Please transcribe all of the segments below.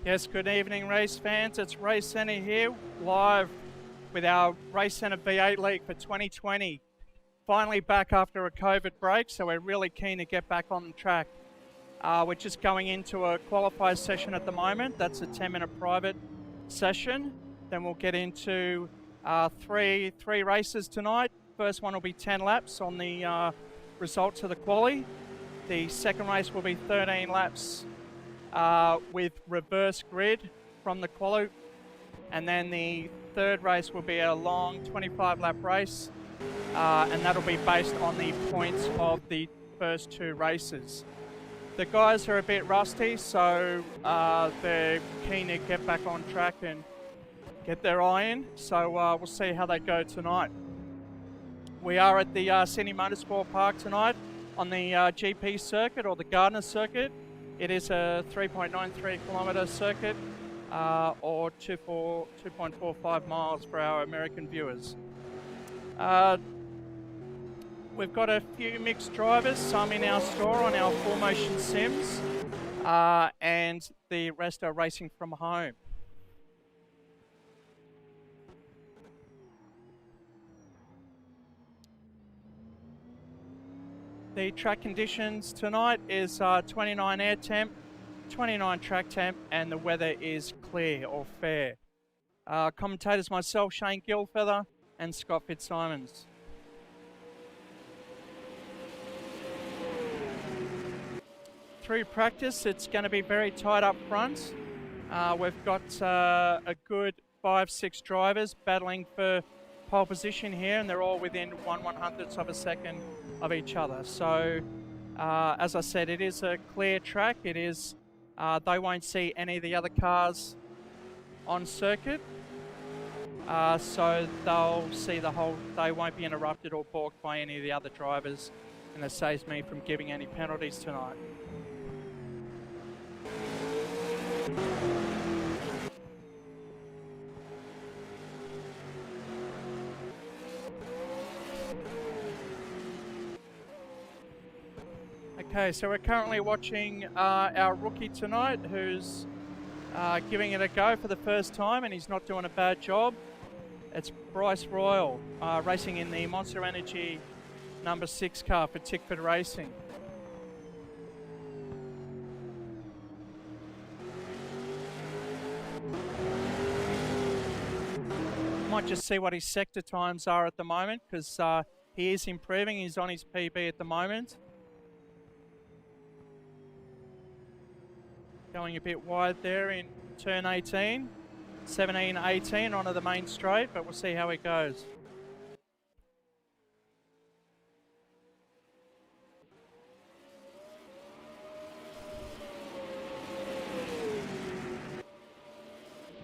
Yes, good evening race fans. It's Racecentre here, live with our Racecentre V8 League for 2020. Finally back after a COVID break, so we're really keen to get back on the track. We're just going into a qualifier session at the moment. That's a 10-minute private session. Then we'll get into three races tonight. First one will be 10 laps on the results of the Qually. The second race will be 13 laps with reverse grid from the Qually. And then the third race will be a long 25-lap race, and that'll be based on the points of the first two races. The guys are a bit rusty, so they're keen to get back on track and get their eye in, so we'll see how they go tonight. We are at the Sydney Motorsport Park tonight on the GP circuit, or the Gardner circuit. It is a 3.93 kilometre circuit, or 2.45 miles for our American viewers. We've got a few mixed drivers, some in our store on our 4Motion Sims, and the rest are racing from home. The track conditions tonight is 29 air temp, 29 track temp, and the weather is clear or fair. Commentators myself, Shane Gilfeather, and Scott Fitzsimons. Through practice, it's going to be very tight up front. We've got a good 5-6 drivers battling for pole position here, and they're all within 1/100th of a second of each other. So, as I said, it is a clear track. It is, they won't see any of the other cars on circuit. So they'll see the whole, they won't be interrupted or balked by any of the other drivers, and it saves me from giving any penalties tonight. Okay, so we're currently watching our rookie tonight, who's giving it a go for the first time, and he's not doing a bad job. It's Bryce Royal, racing in the Monster Energy number 6 car for Tickford Racing. Might just see what his sector times are at the moment, because he is improving. He's on his PB at the moment. Going a bit wide there in turn 18, 17, 18 onto the main straight, but we'll see how it goes.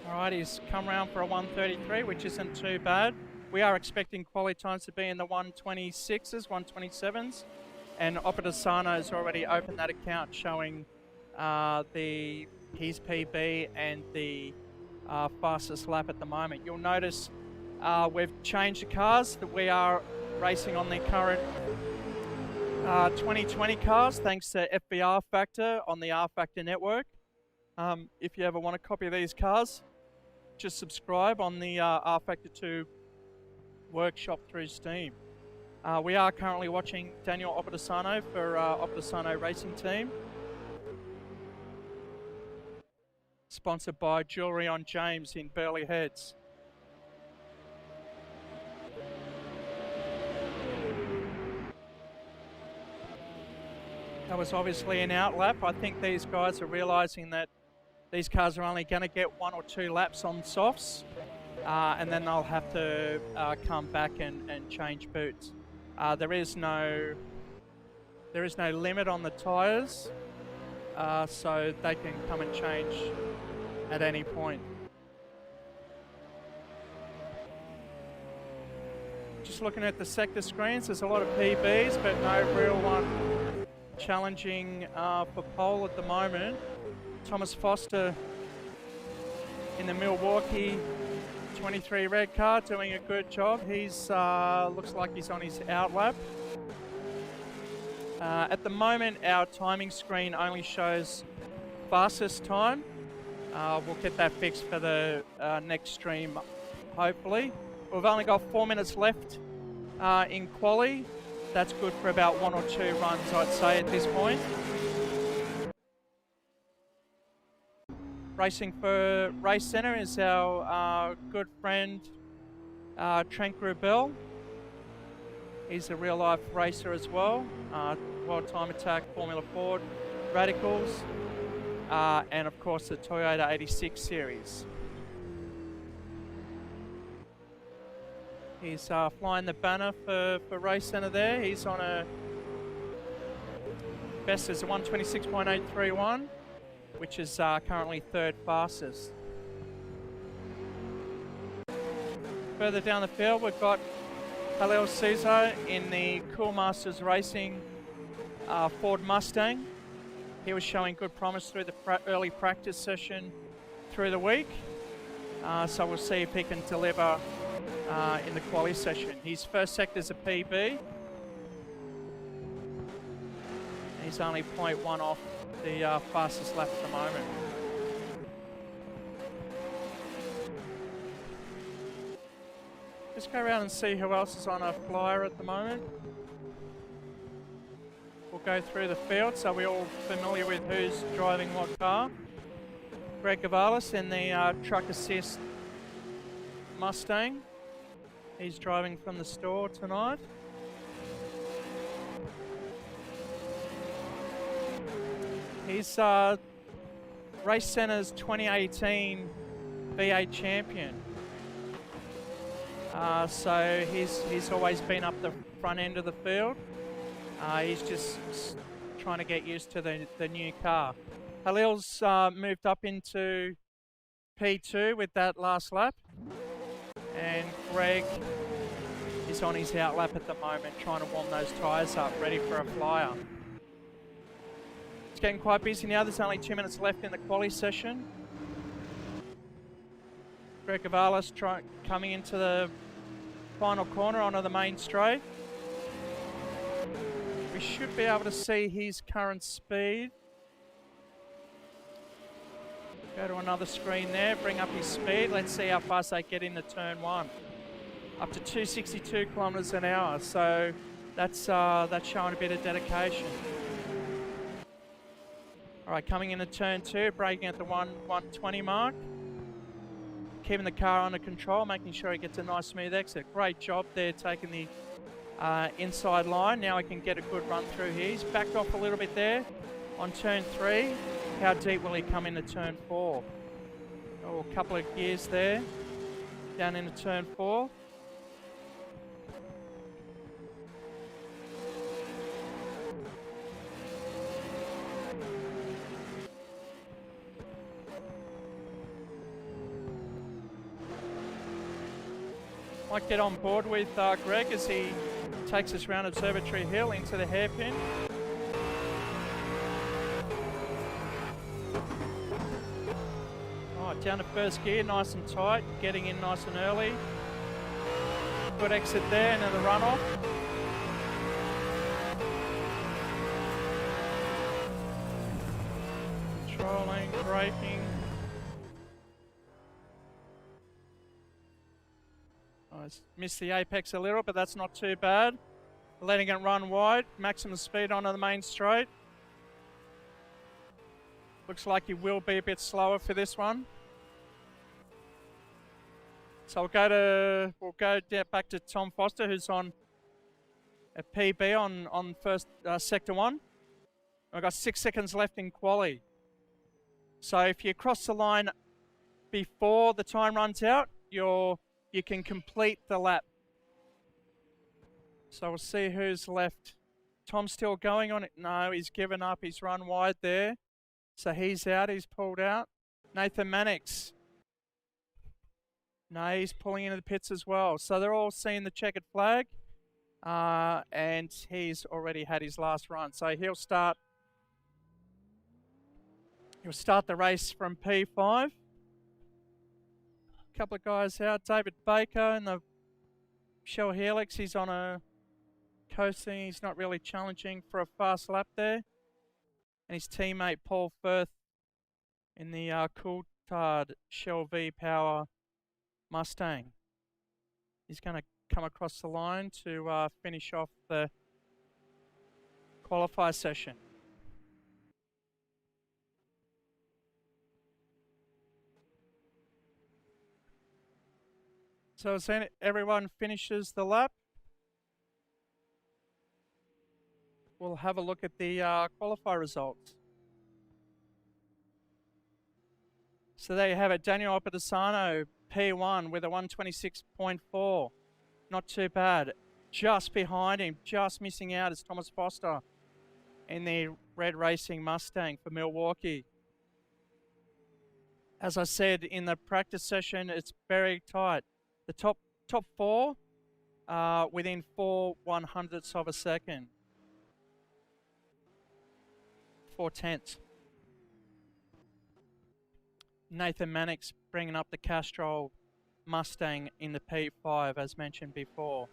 Alright, he's come around for a 133, which isn't too bad. We are expecting quality times to be in the 126s, 127s, and Opedasano's already opened that account showing his PB and the fastest lap at the moment. You'll notice we've changed the cars, that we are racing on the current 2020 cars thanks to FBR Factor on the R Factor network. If you ever want a copy of these cars, just subscribe on the R Factor 2 workshop through Steam. We are currently watching Daniel Opedasano for Opedasano Racing Team, sponsored by Jewellery on James in Burleigh Heads. That was obviously an out lap. I think these guys are realising that these cars are only going to get 1 or 2 laps on softs, and then they'll have to come back and change boots. There is no limit on the tyres, so they can come and change at any point. Just looking at the sector screens, there's a lot of PBs, but no real one challenging for pole at the moment. Thomas Foster in the Milwaukee 23 red car doing a good job. He's looks like he's on his out lap. At the moment, our timing screen only shows fastest time. We'll get that fixed for the next stream, hopefully. We've only got 4 minutes left in Qually. That's good for about 1 or 2 runs, I'd say, at this point. Racing for Racecentre is our good friend Trent Grubel. He's a real-life racer as well. World Time Attack, Formula Ford, Radicals, and of course the Toyota 86 series. He's flying the banner for Racecentre there. He's on a best as a 126.831, which is currently 3rd fastest. Further down the field, we've got Khalil Souza in the Cool Masters Racing Ford Mustang. He was showing good promise through the early practice session through the week. So we'll see if he can deliver in the quali session. His first sector's a PB. He's only 0.1 off the fastest lap at the moment. Just go around and see who else is on a flyer at the moment. We'll go through the field so we're all familiar with who's driving what car. Greg Gavalis in the Truck Assist Mustang. He's driving from the store tonight. He's Racecentre's 2018 V8 champion. So he's always been up the front end of the field. He's just trying to get used to the new car. Halil's moved up into P2 with that last lap. And Greg is on his out lap at the moment, trying to warm those tyres up, ready for a flyer. It's getting quite busy now. There's only 2 minutes left in the quali session. Greg Gavalis coming into the final corner onto the main straight. We should be able to see his current speed. Go to another screen there, bring up his speed. Let's see how fast they get into turn 1. Up to 262 kilometres an hour, so that's showing a bit of dedication. All right, coming into turn 2, braking at the 120 mark. Keeping the car under control, making sure he gets a nice smooth exit. Great job there, taking the inside line. Now he can get a good run through here. He's backed off a little bit there on turn 3. How deep will he come into turn 4? Oh, a couple of gears there, down into turn 4. Might get on board with Greg as he takes us round Observatory Hill into the hairpin. Right, down to first gear, nice and tight, getting in nice and early. Good exit there into the runoff. Controlling, braking. Missed the apex a little, but that's not too bad. Letting it run wide, maximum speed onto the main straight. Looks like he will be a bit slower for this one. So we'll go back to Tom Foster, who's on a PB on first sector 1. We've got 6 seconds left in quali. So if you cross the line before the time runs out, you can complete the lap. So we'll see who's left. Tom's still going on it. No, he's given up. He's run wide there. So he's out. He's pulled out. Nathan Mannix. No, he's pulling into the pits as well. So they're all seeing the checkered flag. And he's already had his last run. So he'll start the race from P5. Couple of guys out. David Baker in the Shell Helix. He's on a coasting. He's not really challenging for a fast lap there. And his teammate Paul Firth in the cool Mustard Shell V Power Mustang. He's going to come across the line to finish off the qualify session. So as everyone finishes the lap, we'll have a look at the qualify results. So there you have it, Daniel Opedisano, P1 with a 126.4. Not too bad. Just behind him, just missing out, is Thomas Foster in the red racing Mustang for Milwaukee. As I said in the practice session, it's very tight. The top four are within 4/100ths of a second. 4/10. Nathan Mannix bringing up the Castrol Mustang in the P5, as mentioned before.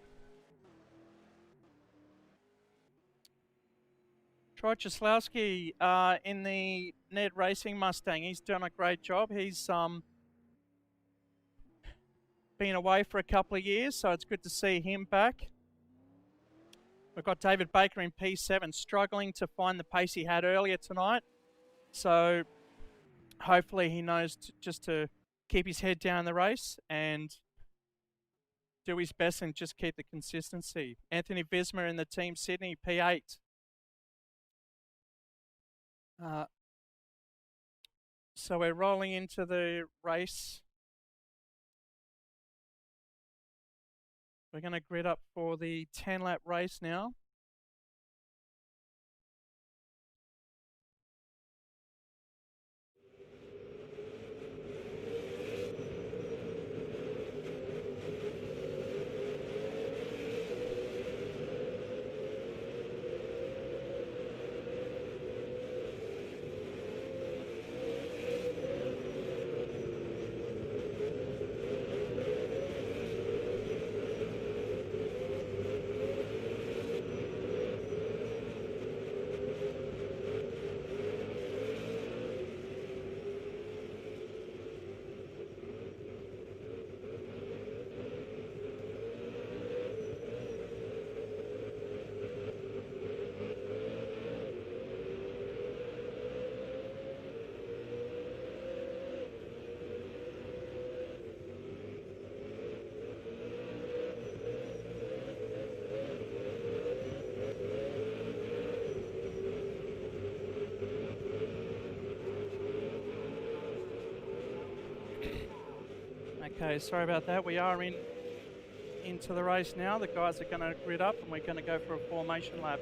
Troy Cieslawski in the Ned Racing Mustang. He's done a great job. He's been away for a couple of years, so it's good to see him back. We've got David Baker in P7, struggling to find the pace he had earlier tonight. So hopefully he knows just to keep his head down the race and do his best and just keep the consistency. Anthony Visma in the Team Sydney P8. So we're rolling into the race. We're going to grid up for the 10-lap race now. Okay, sorry about that. We are into the race now. The guys are going to grid up and we're going to go for a formation lap.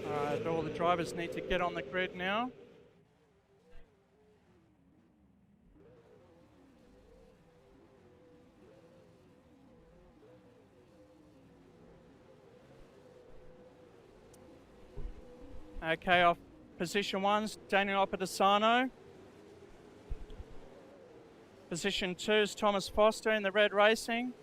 Alright, all the drivers need to get on the grid now. Okay, off position 1's Daniel Opedisano. Position 2 is Thomas Foster in the red racing.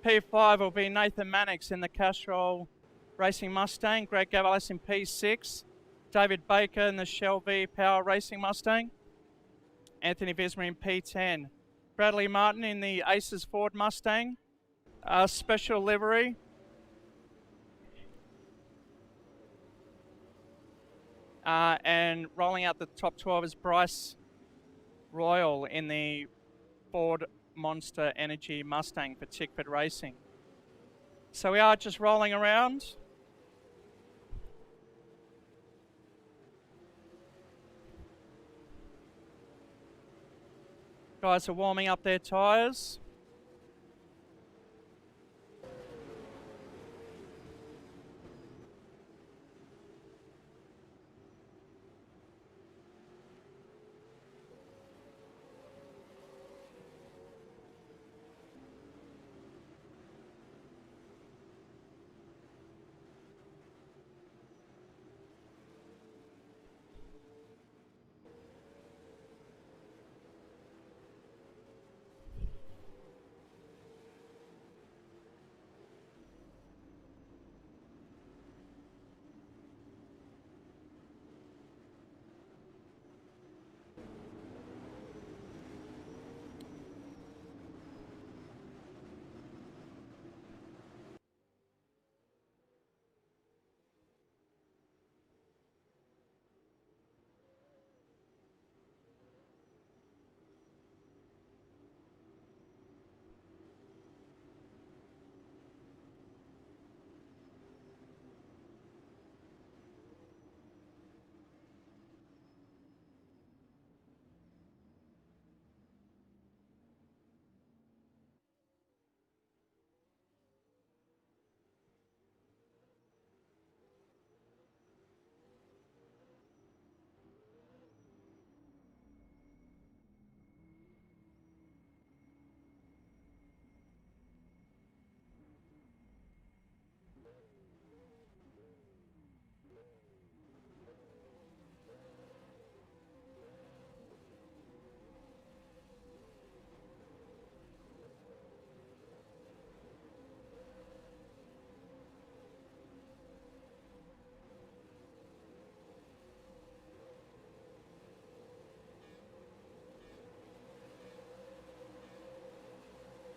P5 will be Nathan Mannix in the Castrol Racing Mustang. Greg Gavalis in P6. David Baker in the Shell V Power Racing Mustang. Anthony Visma in P10. Bradley Martin in the Aces Ford Mustang. Special livery. And rolling out the top 12 is Bryce Royal in the Ford Monster Energy Mustang for Tickford Racing. So we are just rolling around. Guys are warming up their tyres.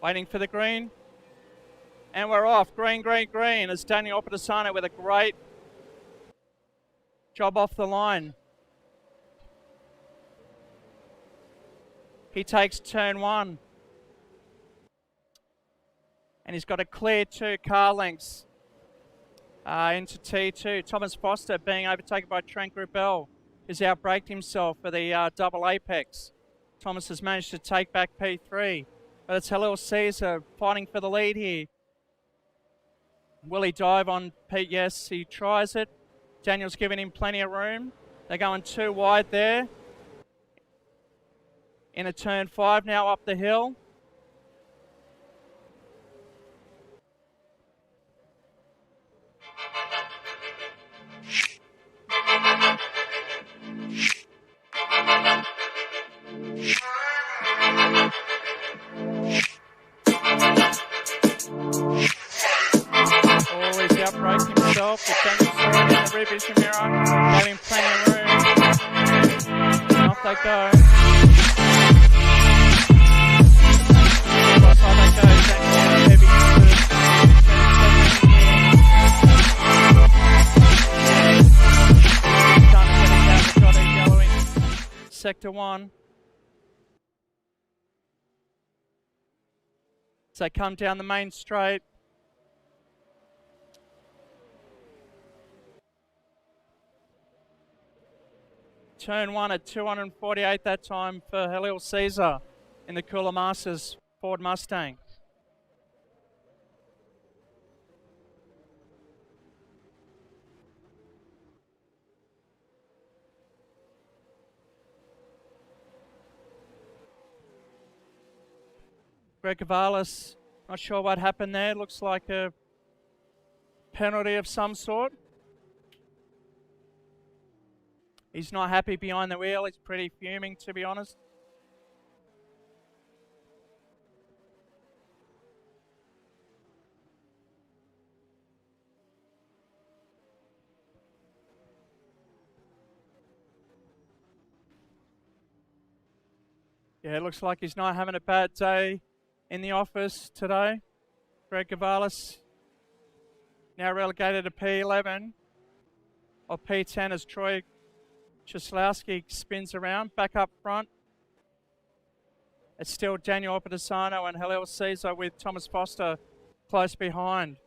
Waiting for the green. And we're off. Green, green, green. As Daniel Opedisano with a great job off the line. He takes turn 1. And he's got a clear 2 car lengths into T2. Thomas Foster being overtaken by Trent Grubel, who's outbraked himself for the double apex. Thomas has managed to take back P3. But it's Halil Caesar fighting for the lead here. Will he dive on Pete? Yes, he tries it. Daniel's giving him plenty of room. They're going too wide there. In a turn 5 now up the hill. Always outbraked himself, but Daniel saw it in the rear vision mirror, gave him plenty of room. And off they go. Off they go, Daniel heavy Sector 1. So they come down the main straight. Turn 1 at 248 that time for Halil Caesar in the Cooler Masters Ford Mustang. Greg Cavalis, not sure what happened there. Looks like a penalty of some sort. He's not happy behind the wheel. He's pretty fuming, to be honest. Yeah, it looks like he's not having a bad day in the office today. Greg Cavalis now relegated to P11 or P10 as Troy Cieslawski spins around, back up front. It's still Daniel Opedisano and Halil Caesar with Thomas Foster close behind.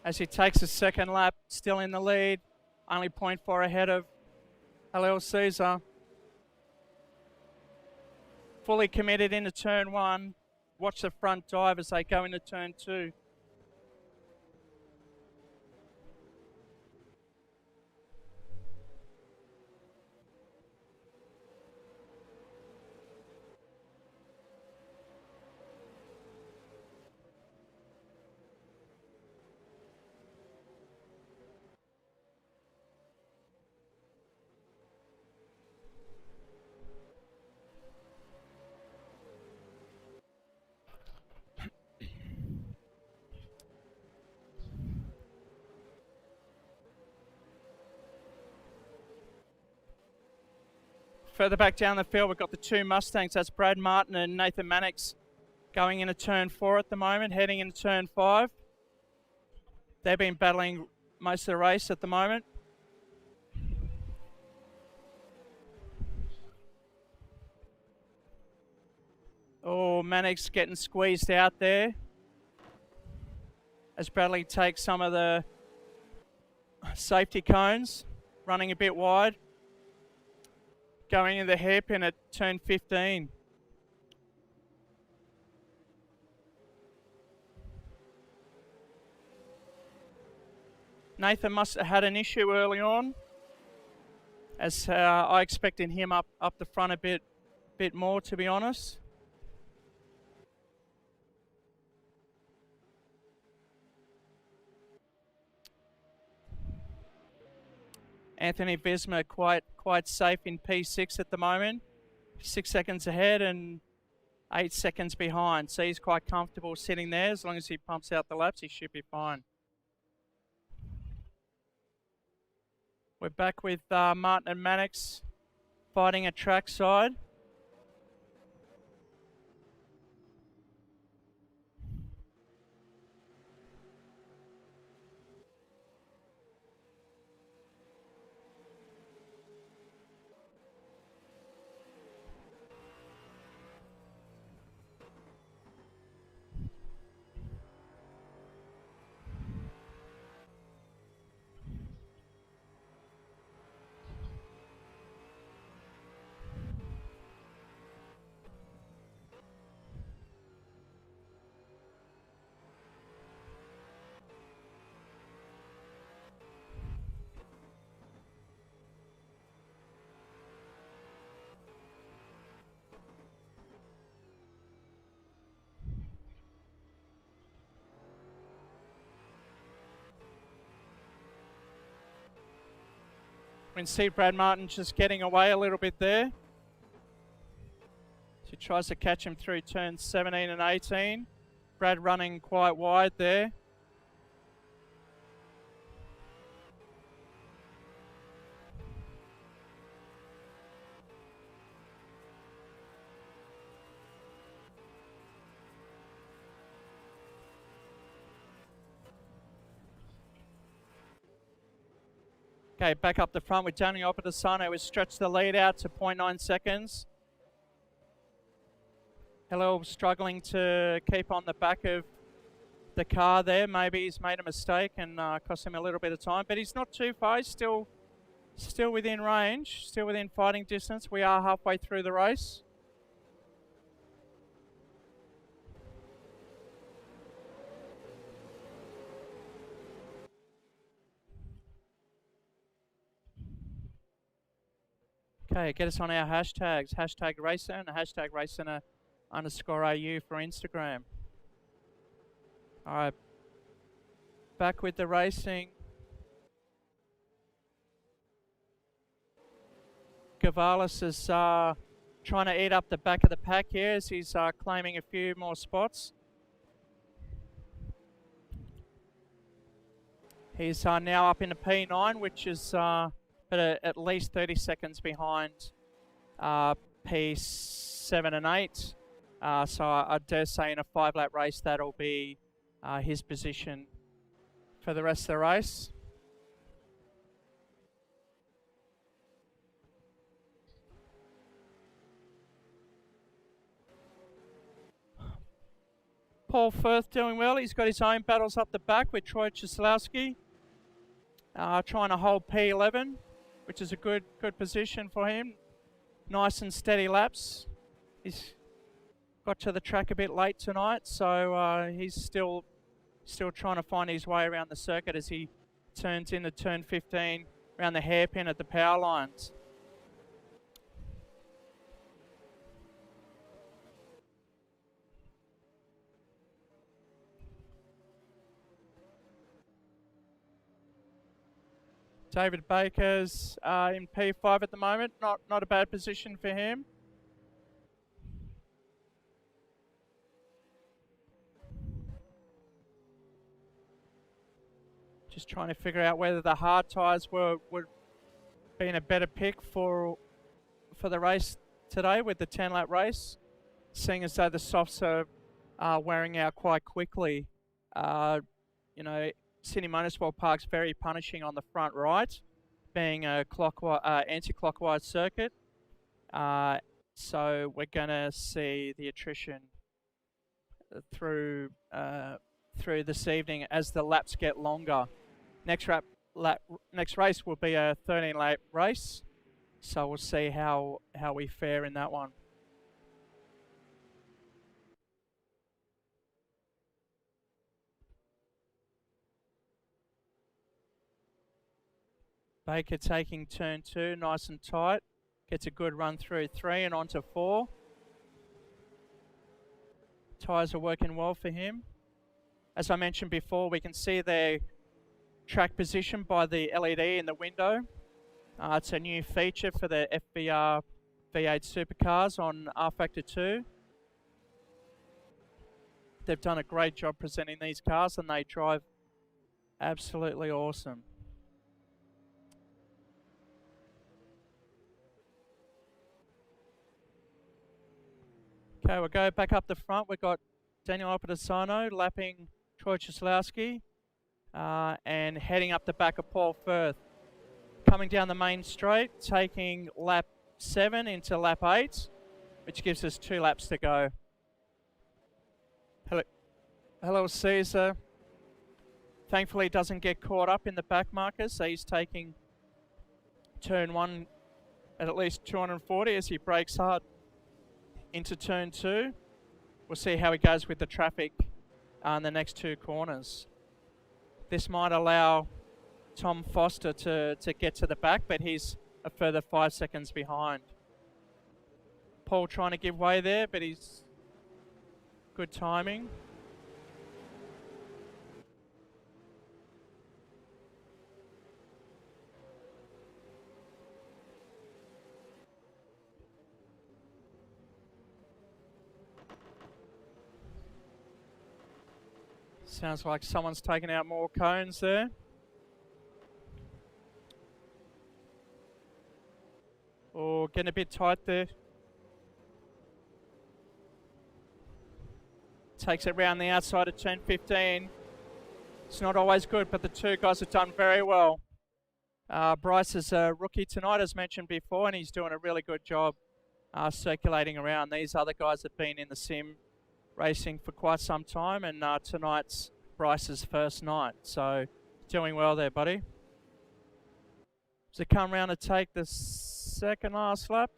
As he takes a second lap, still in the lead, only 0.4 ahead of Halil Caesar. Fully committed into turn 1. Watch the front dive as they go into turn 2. Further back down the field, we've got the 2 Mustangs. That's Brad Martin and Nathan Mannix going into turn 4 at the moment, heading into turn 5. They've been battling most of the race at the moment. Oh, Mannix getting squeezed out there as Bradley takes some of the safety cones, running a bit wide. Going in the hairpin at turn 15. Nathan must have had an issue early on, as I expected him up the front a bit more, to be honest. Anthony Visma quite safe in P6 at the moment. 6 seconds ahead, and 8 seconds behind, so he's quite comfortable sitting there. As long as he pumps out the laps, he should be fine. We're back with Martin and Mannix fighting at trackside. We can see Brad Martin just getting away a little bit there. She tries to catch him through turns 17 and 18. Brad running quite wide there. Okay, back up the front with Daniel Opedasano, who stretched the lead out to 0.9 seconds. Hello, struggling to keep on the back of the car there. Maybe he's made a mistake and cost him a little bit of time, but he's not too far. He's still within range, still within fighting distance. We are halfway through the race. Okay, get us on our hashtags. Hashtag Racecentre and hashtag Racecentre_AU for Instagram. Alright, back with the racing. Gavalis is trying to eat up the back of the pack here as he's claiming a few more spots. He's now up in the P9, which is at least 30 seconds behind P7 and 8. So I dare say in a 5-lap race that'll be his position for the rest of the race. Paul Firth doing well. He's got his own battles up the back with Troy Cieslawski. Trying to hold P11, which is a good position for him. Nice and steady laps. He's got to the track a bit late tonight, so he's still trying to find his way around the circuit as he turns into turn 15 around the hairpin at the power lines. David Baker's in P5 at the moment. Not a bad position for him. Just trying to figure out whether the hard tyres would been a better pick for the race today with the 10-lap race, seeing as though the softs are wearing out quite quickly. You know, Sydney Motorsport Park's very punishing on the front right, being a anti-clockwise circuit. So we're going to see the attrition through this evening as the laps get longer. Next race will be a 13-lap race, so we'll see how we fare in that one. Baker taking turn 2, nice and tight. Gets a good run through 3 and onto 4. Tyres are working well for him. As I mentioned before, we can see their track position by the LED in the window. It's a new feature for the FBR V8 supercars on R Factor 2. They've done a great job presenting these cars and they drive absolutely awesome. Okay, we'll go back up the front. We've got Daniel Opedisano lapping Troy Cieslawski and heading up the back of Paul Firth. Coming down the main straight, taking lap 7 into lap 8, which gives us 2 laps to go. Hello, Caesar. Thankfully, doesn't get caught up in the back markers, so he's taking turn 1 at least 240 as he brakes hard into turn 2. We'll see how he goes with the traffic in the next 2 corners. This might allow Tom Foster to get to the back, but he's a further 5 seconds behind. Paul trying to give way there, but he's good timing. Sounds like someone's taking out more cones there. Oh, getting a bit tight there. Takes it round the outside of turn 15. It's not always good, but the 2 guys have done very well. Bryce is a rookie tonight, as mentioned before, and he's doing a really good job circulating around. These other guys have been in the sim racing for quite some time, and tonight's Bryce's first night. So, doing well there, buddy. Does it come round to take the second last lap?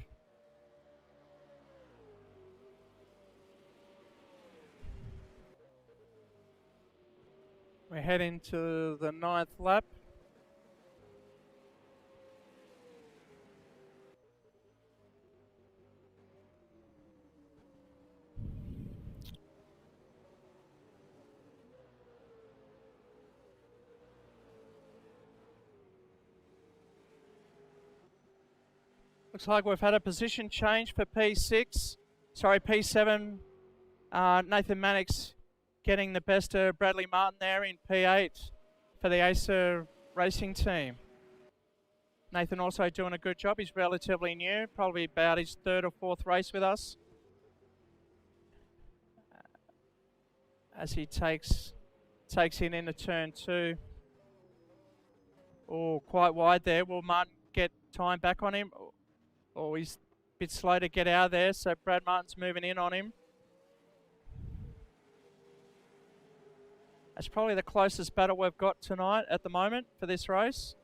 We're heading to the 9th lap. Looks like we've had a position change for P7. Nathan Mannix getting the best of Bradley Martin there in P8 for the Acer Racing team. Nathan also doing a good job. He's relatively new, probably about his 3rd or 4th race with us. As he takes it into turn 2. Oh, quite wide there. Will Martin get time back on him? Oh, he's a bit slow to get out of there, so Brad Martin's moving in on him. That's probably the closest battle we've got tonight at the moment for this race.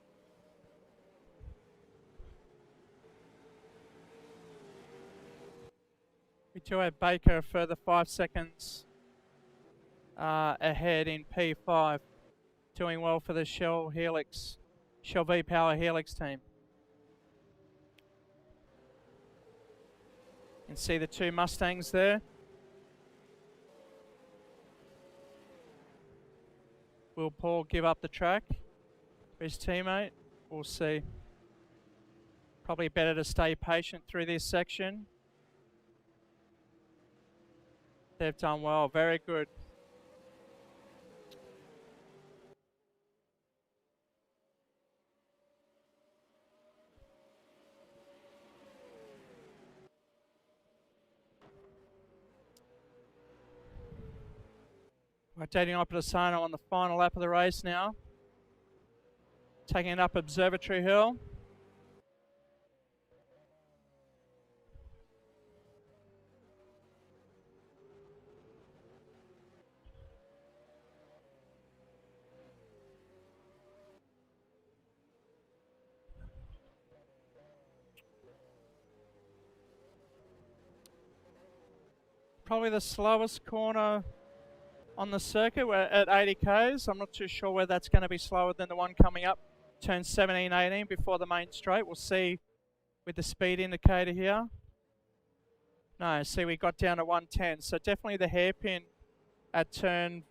We do have Baker a further 5 seconds ahead in P5. Doing well for the Shell V-Power Helix team. You can see the 2 Mustangs there. Will Paul give up the track for his teammate? We'll see. Probably better to stay patient through this section. They've done well, very good. We're dating Opedisano on the final lap of the race now. Taking it up Observatory Hill. Probably the slowest corner on the circuit. We're at 80 k's. I'm not too sure whether that's going to be slower than the one coming up turn 17, 18 before the main straight. We'll see with the speed indicator here. No, see we got down to 110. So definitely the hairpin at turn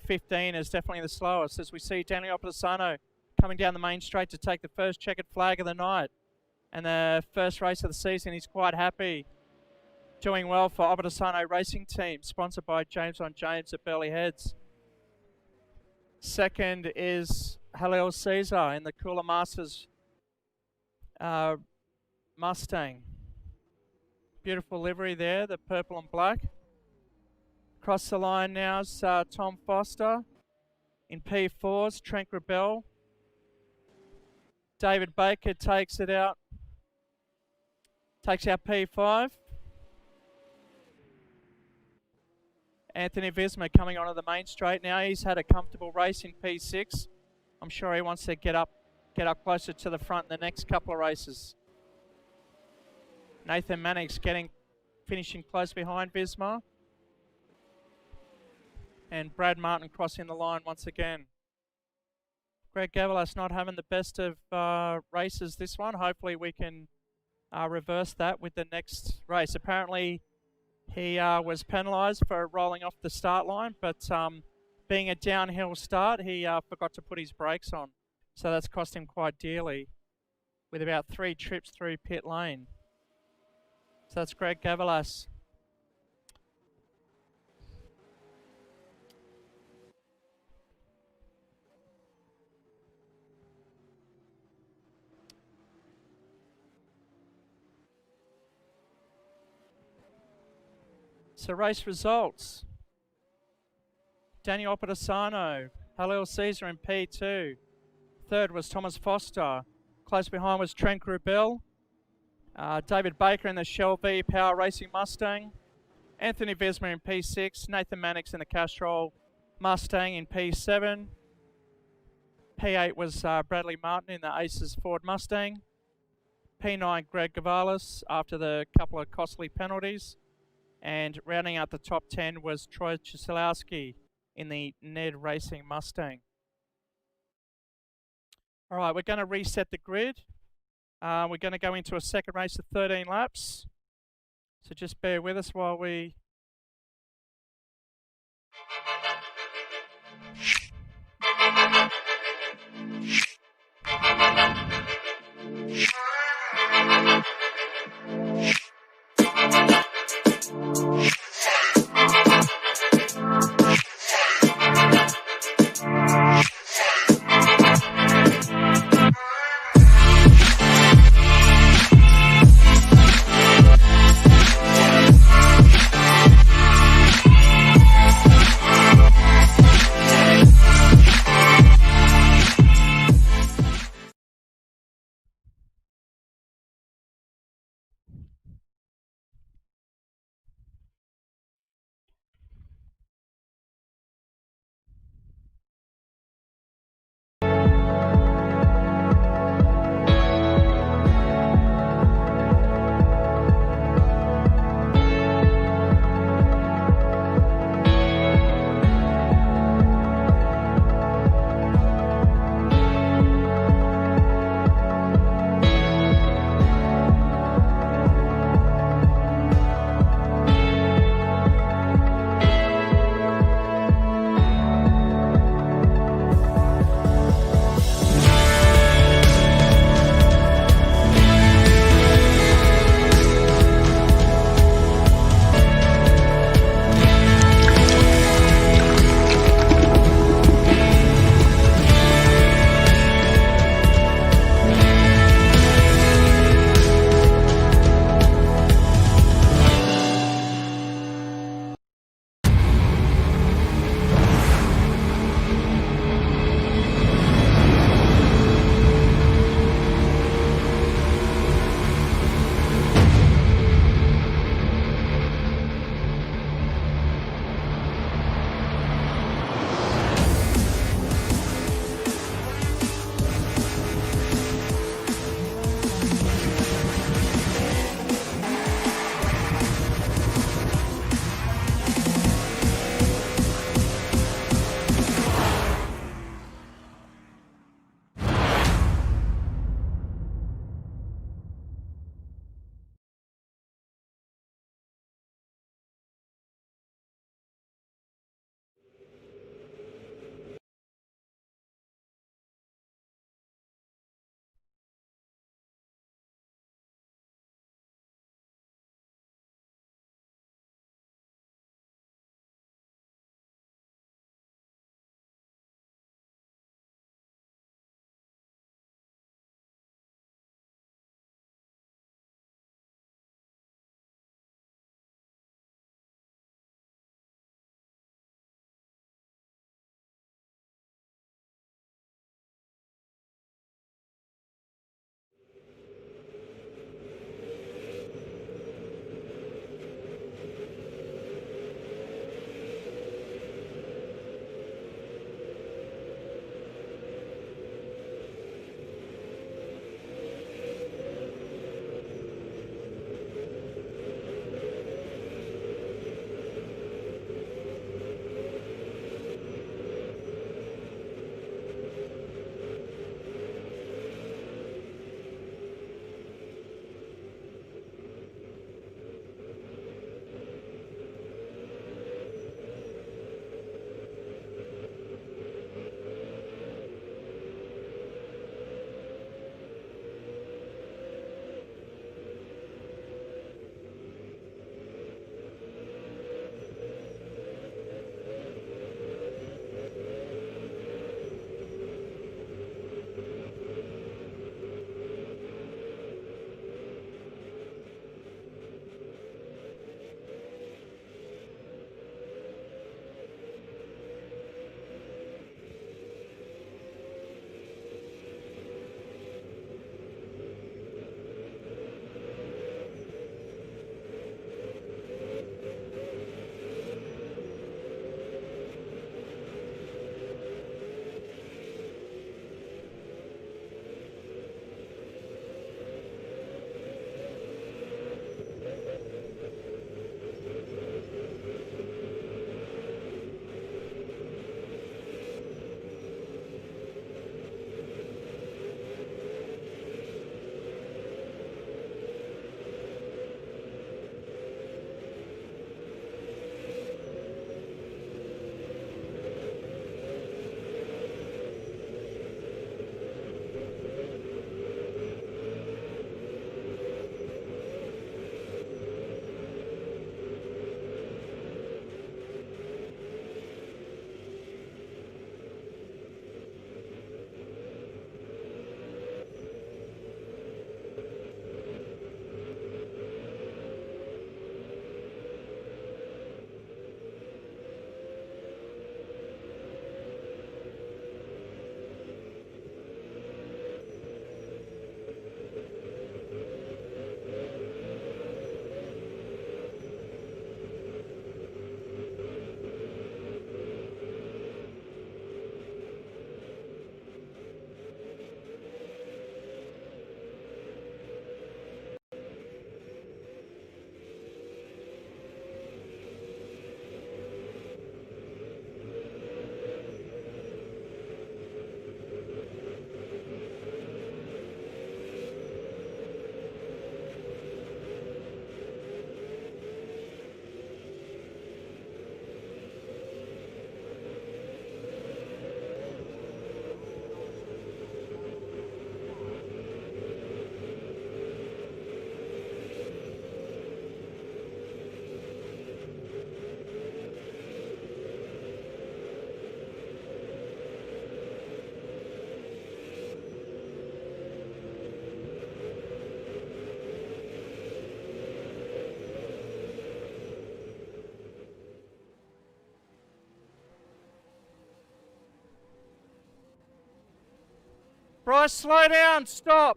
15 is definitely the slowest, as we see Daniel Opedisano coming down the main straight to take the first checkered flag of the night and the first race of the season. He's quite happy doing well for Obadasano Racing Team, sponsored by James on James at Burleigh Heads. Second is Halil Caesar in the Cooler Masters Mustang. Beautiful livery there, the purple and black. Across the line now is Tom Foster in P4s, Trent Rebel. David Baker takes it out. Takes out P5. Anthony Visma coming onto the main straight now. He's had a comfortable race in P6. I'm sure he wants to get up closer to the front in the next couple of races. Nathan Mannix finishing close behind Visma. And Brad Martin crossing the line once again. Greg Gavalas not having the best of races this one. Hopefully we can reverse that with the next race. Apparently he was penalised for rolling off the start line, but being a downhill start, he forgot to put his brakes on. So that's cost him quite dearly with about 3 trips through pit lane. So that's Greg Gavalas. So race results. Daniel Opedasano, Halil Caesar in P2. Third was Thomas Foster. Close behind was Trent Grubel. David Baker in the Shell V Power Racing Mustang. Anthony Visma in P6. Nathan Mannix in the Castrol Mustang in P7. P8 was Bradley Martin in the Aces Ford Mustang. P9 Greg Gavalas after the couple of costly penalties. And rounding out the top 10 was Troy Chiselowski in the Ned Racing Mustang. All right, we're going to reset the grid. We're going to go into a second race of 13 laps. So just bear with us while we... Bryce, slow down, stop.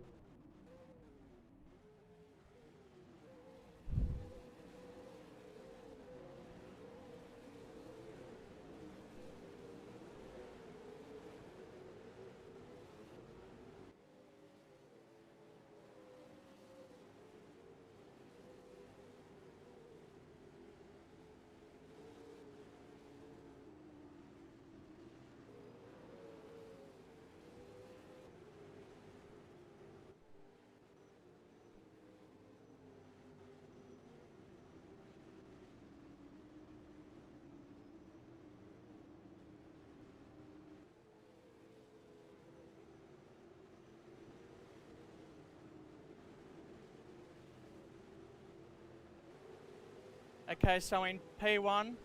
Okay, so in P1,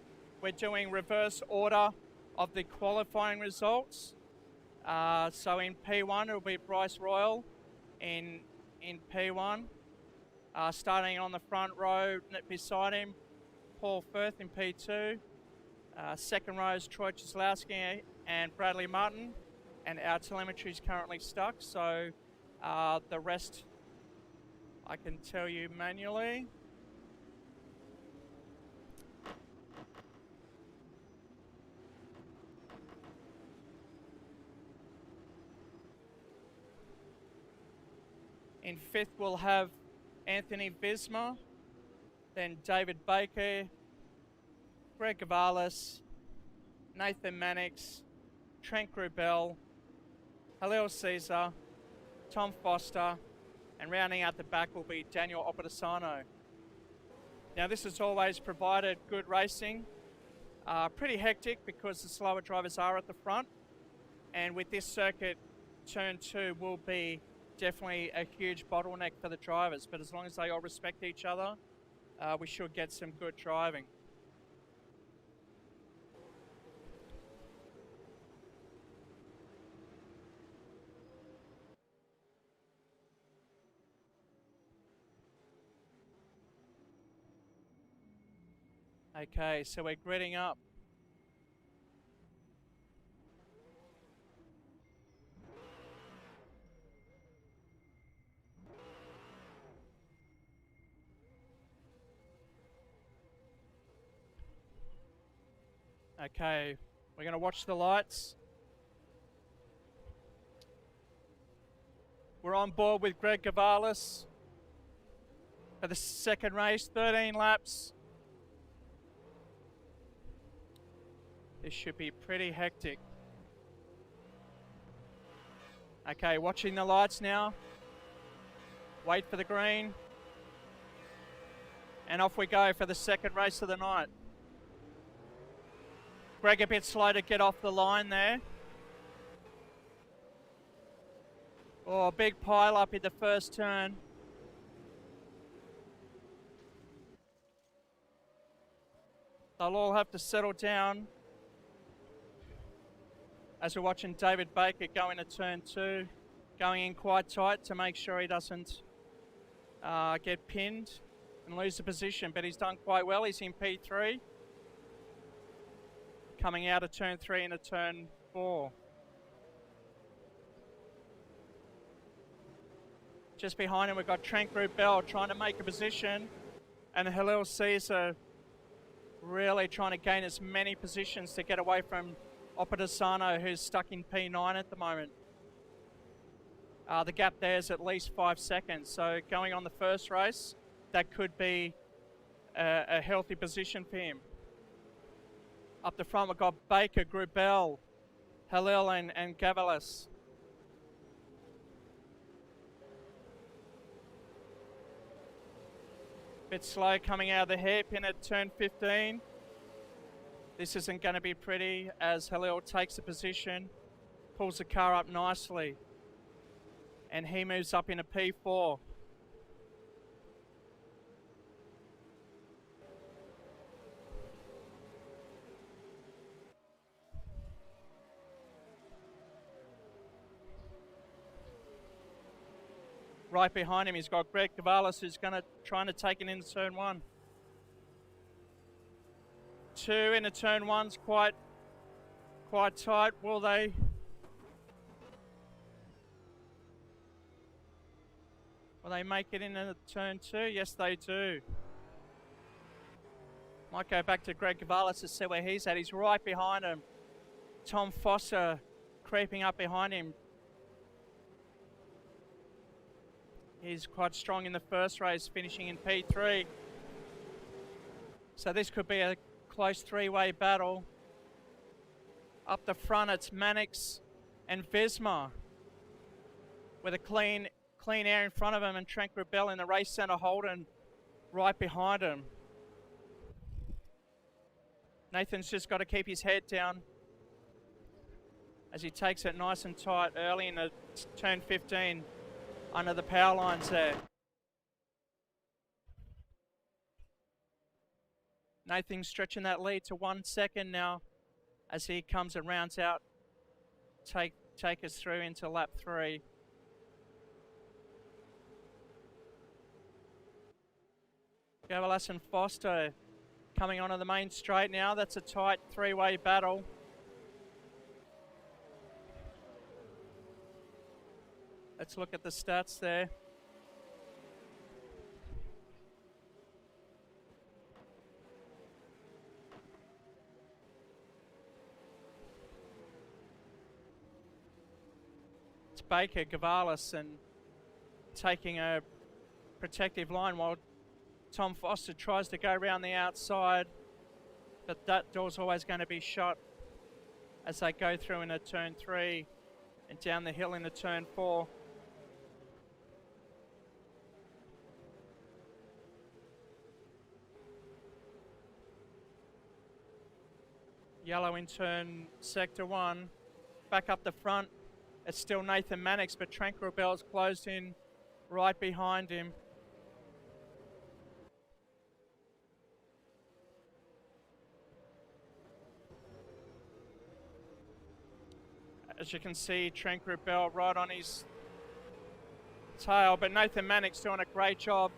we're doing reverse order of the qualifying results. So in P1, it'll be Bryce Royal in P1. Starting on the front row beside him, Paul Firth in P2. Second row is Troy Cieslawski and Bradley Martin. And our telemetry is currently stuck, so the rest I can tell you manually. In fifth, we'll have Anthony Visma, then David Baker, Greg Gavalis, Nathan Mannix, Trent Grubel, Halil Caesar, Tom Foster, and rounding out the back will be Daniel Opedisano. Now this has always provided good racing, pretty hectic because the slower drivers are at the front, and with this circuit, turn 2 will be definitely a huge bottleneck for the drivers, but as long as they all respect each other, we should get some good driving. Okay, so we're gridding up. Okay, we're going to watch the lights. We're on board with Greg Gavalis for the second race, 13 laps. This should be pretty hectic. Okay, watching the lights now. Wait for the green. And off we go for the second race of the night. Greg a bit slow to get off the line there. Oh, big pile up in the first turn. They'll all have to settle down as we're watching David Baker go into turn 2, going in quite tight to make sure he doesn't get pinned and lose the position, but he's done quite well. He's in P3. Coming out of turn 3 into turn 4. Just behind him we've got Trent Grubel trying to make a position, and Halil Caesar really trying to gain as many positions to get away from Opedisano, who's stuck in P9 at the moment. The gap there is at least 5 seconds, so going on the first race, that could be a healthy position for him. Up the front we've got Baker, Grubel, Halil and Gavalis. Bit slow coming out of the hairpin at turn 15. This isn't going to be pretty as Halil takes a position, pulls the car up nicely, and he moves up into P4. Right behind him, he's got Greg Gavalis, who's trying to take it into turn 1. 2 into turn 1's quite tight. Will they? Will they make it into turn 2? Yes, they do. Might go back to Greg Gavalis to see where he's at. He's right behind him. Tom Foster creeping up behind him. He's quite strong in the first race, finishing in P3. So this could be a close three-way battle. Up the front, it's Mannix and Vesma with a clean air in front of him, and Trent Grabell in the Racecentre Holden right behind him. Nathan's just got to keep his head down as he takes it nice and tight early in the turn 15 under the power lines there. Nathan's stretching that lead to 1 second now as he comes and rounds out, take us through into lap 3. Gavalas and Foster coming onto the main straight now. That's a tight three-way battle. Let's look at the stats there. It's Baker, Gavalis, and taking a protective line while Tom Foster tries to go around the outside, but that door's always going to be shut as they go through into turn 3 and down the hill into turn 4. Yellow in turn sector 1. Back up the front, it's still Nathan Mannix, but Trent Grabell's closed in right behind him. As you can see, Trent Grabell right on his tail, but Nathan Mannix doing a great job.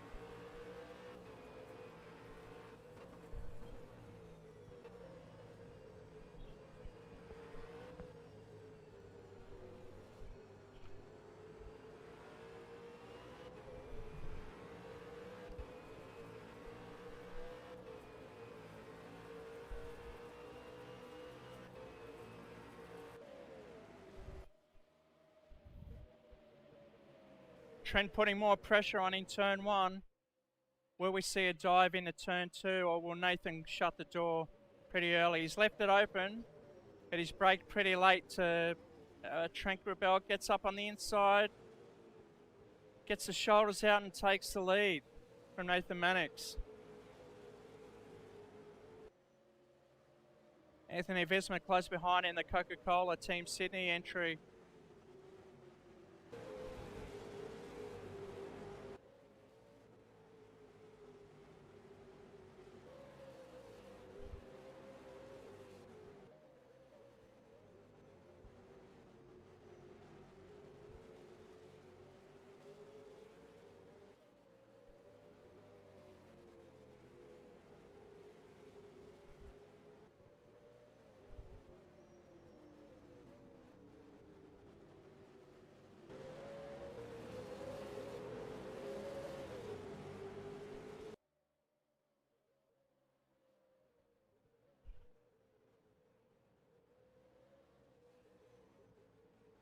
Trent putting more pressure on in turn 1. Will we see a dive into turn 2, or will Nathan shut the door pretty early? He's left it open, but he's braked pretty late to Trent Grabell. Gets up on the inside, gets the shoulders out and takes the lead from Nathan Mannix. Anthony Vesma close behind in the Coca-Cola Team Sydney entry.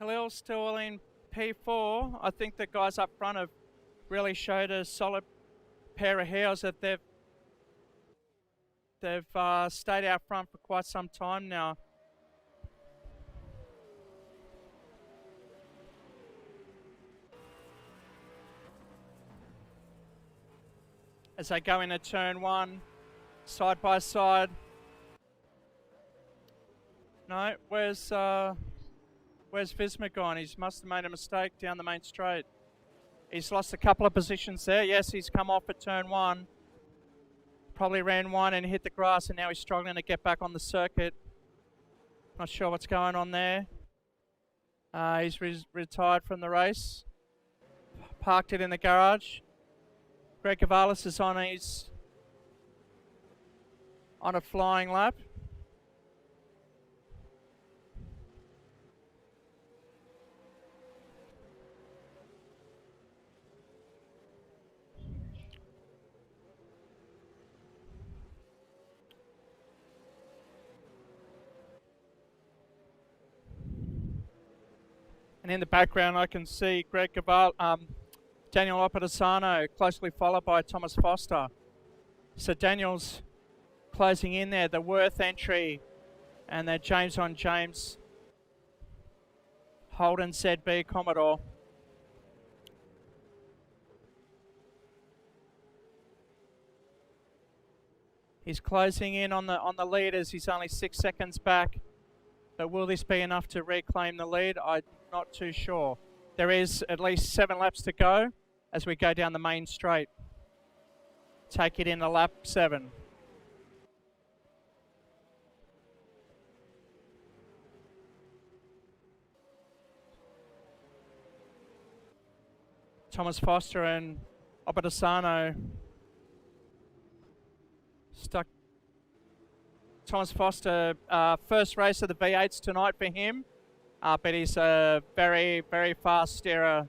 Khalil still in P4. I think the guys up front have really showed a solid pair of heels that they've stayed out front for quite some time now. As they go into turn 1, side by side. No, where's Visma gone? He must have made a mistake down the main straight. He's lost a couple of positions there. Yes, he's come off at turn 1. Probably ran 1 and hit the grass, and now he's struggling to get back on the circuit. Not sure what's going on there. He's retired from the race. Parked it in the garage. Greg Gavalis is on a flying lap. And in the background, I can see Daniel Opedisano, closely followed by Thomas Foster. So Daniel's closing in there, the Worth entry, and the James on James Holden ZB Commodore. He's closing in on the leaders. He's only 6 seconds back. But will this be enough to reclaim the lead? I'm not too sure. There is at least 7 laps to go as we go down the main straight. Take it into lap 7. Thomas Foster and Opedisano stuck. Thomas Foster, first race of the V8s tonight for him, but he's a very, very fast steerer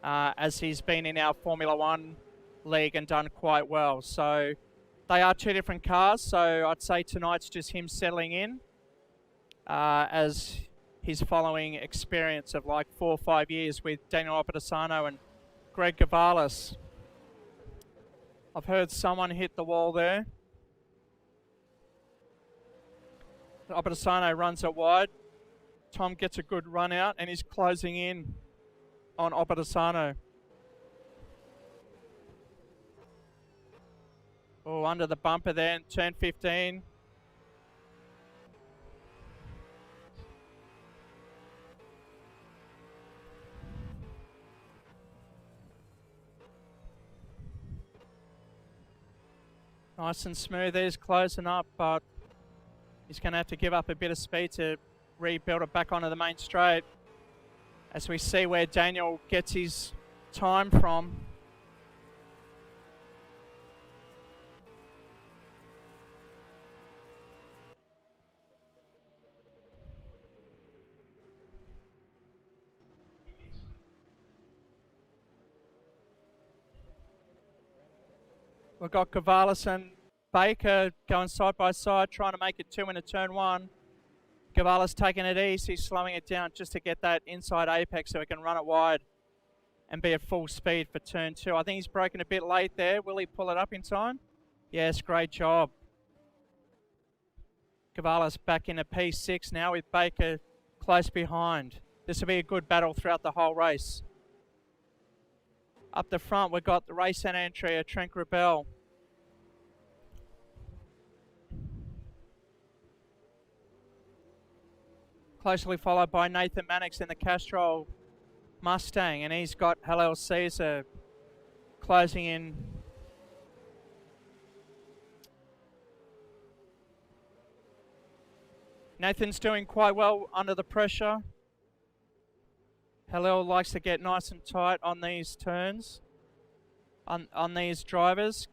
as he's been in our Formula One league and done quite well. So they are 2 different cars, so I'd say tonight's just him settling in as he's following experience of like 4 or 5 years with Daniel Opedisano and Greg Gavalis. I've heard someone hit the wall there. Opedisano runs it wide. Tom gets a good run out and he's closing in on Opedisano. Oh, under the bumper there in turn 15. Nice and smooth, he's closing up, but he's going to have to give up a bit of speed to rebuild it back onto the main straight. As we see where Daniel gets his time from. We've got Gavalis and Baker going side by side, trying to make it 2 into turn 1. Gavalis taking it easy, slowing it down just to get that inside apex so he can run it wide and be at full speed for turn 2. I think he's broken a bit late there. Will he pull it up in time? Yes, great job. Gavalis back into P6 now with Baker close behind. This will be a good battle throughout the whole race. Up the front, we've got the Racecentre entry of Trent Grabel. Closely followed by Nathan Mannix in the Castrol Mustang, and he's got Hillel Caesar closing in. Nathan's doing quite well under the pressure. Hillel likes to get nice and tight on these turns, on these drivers.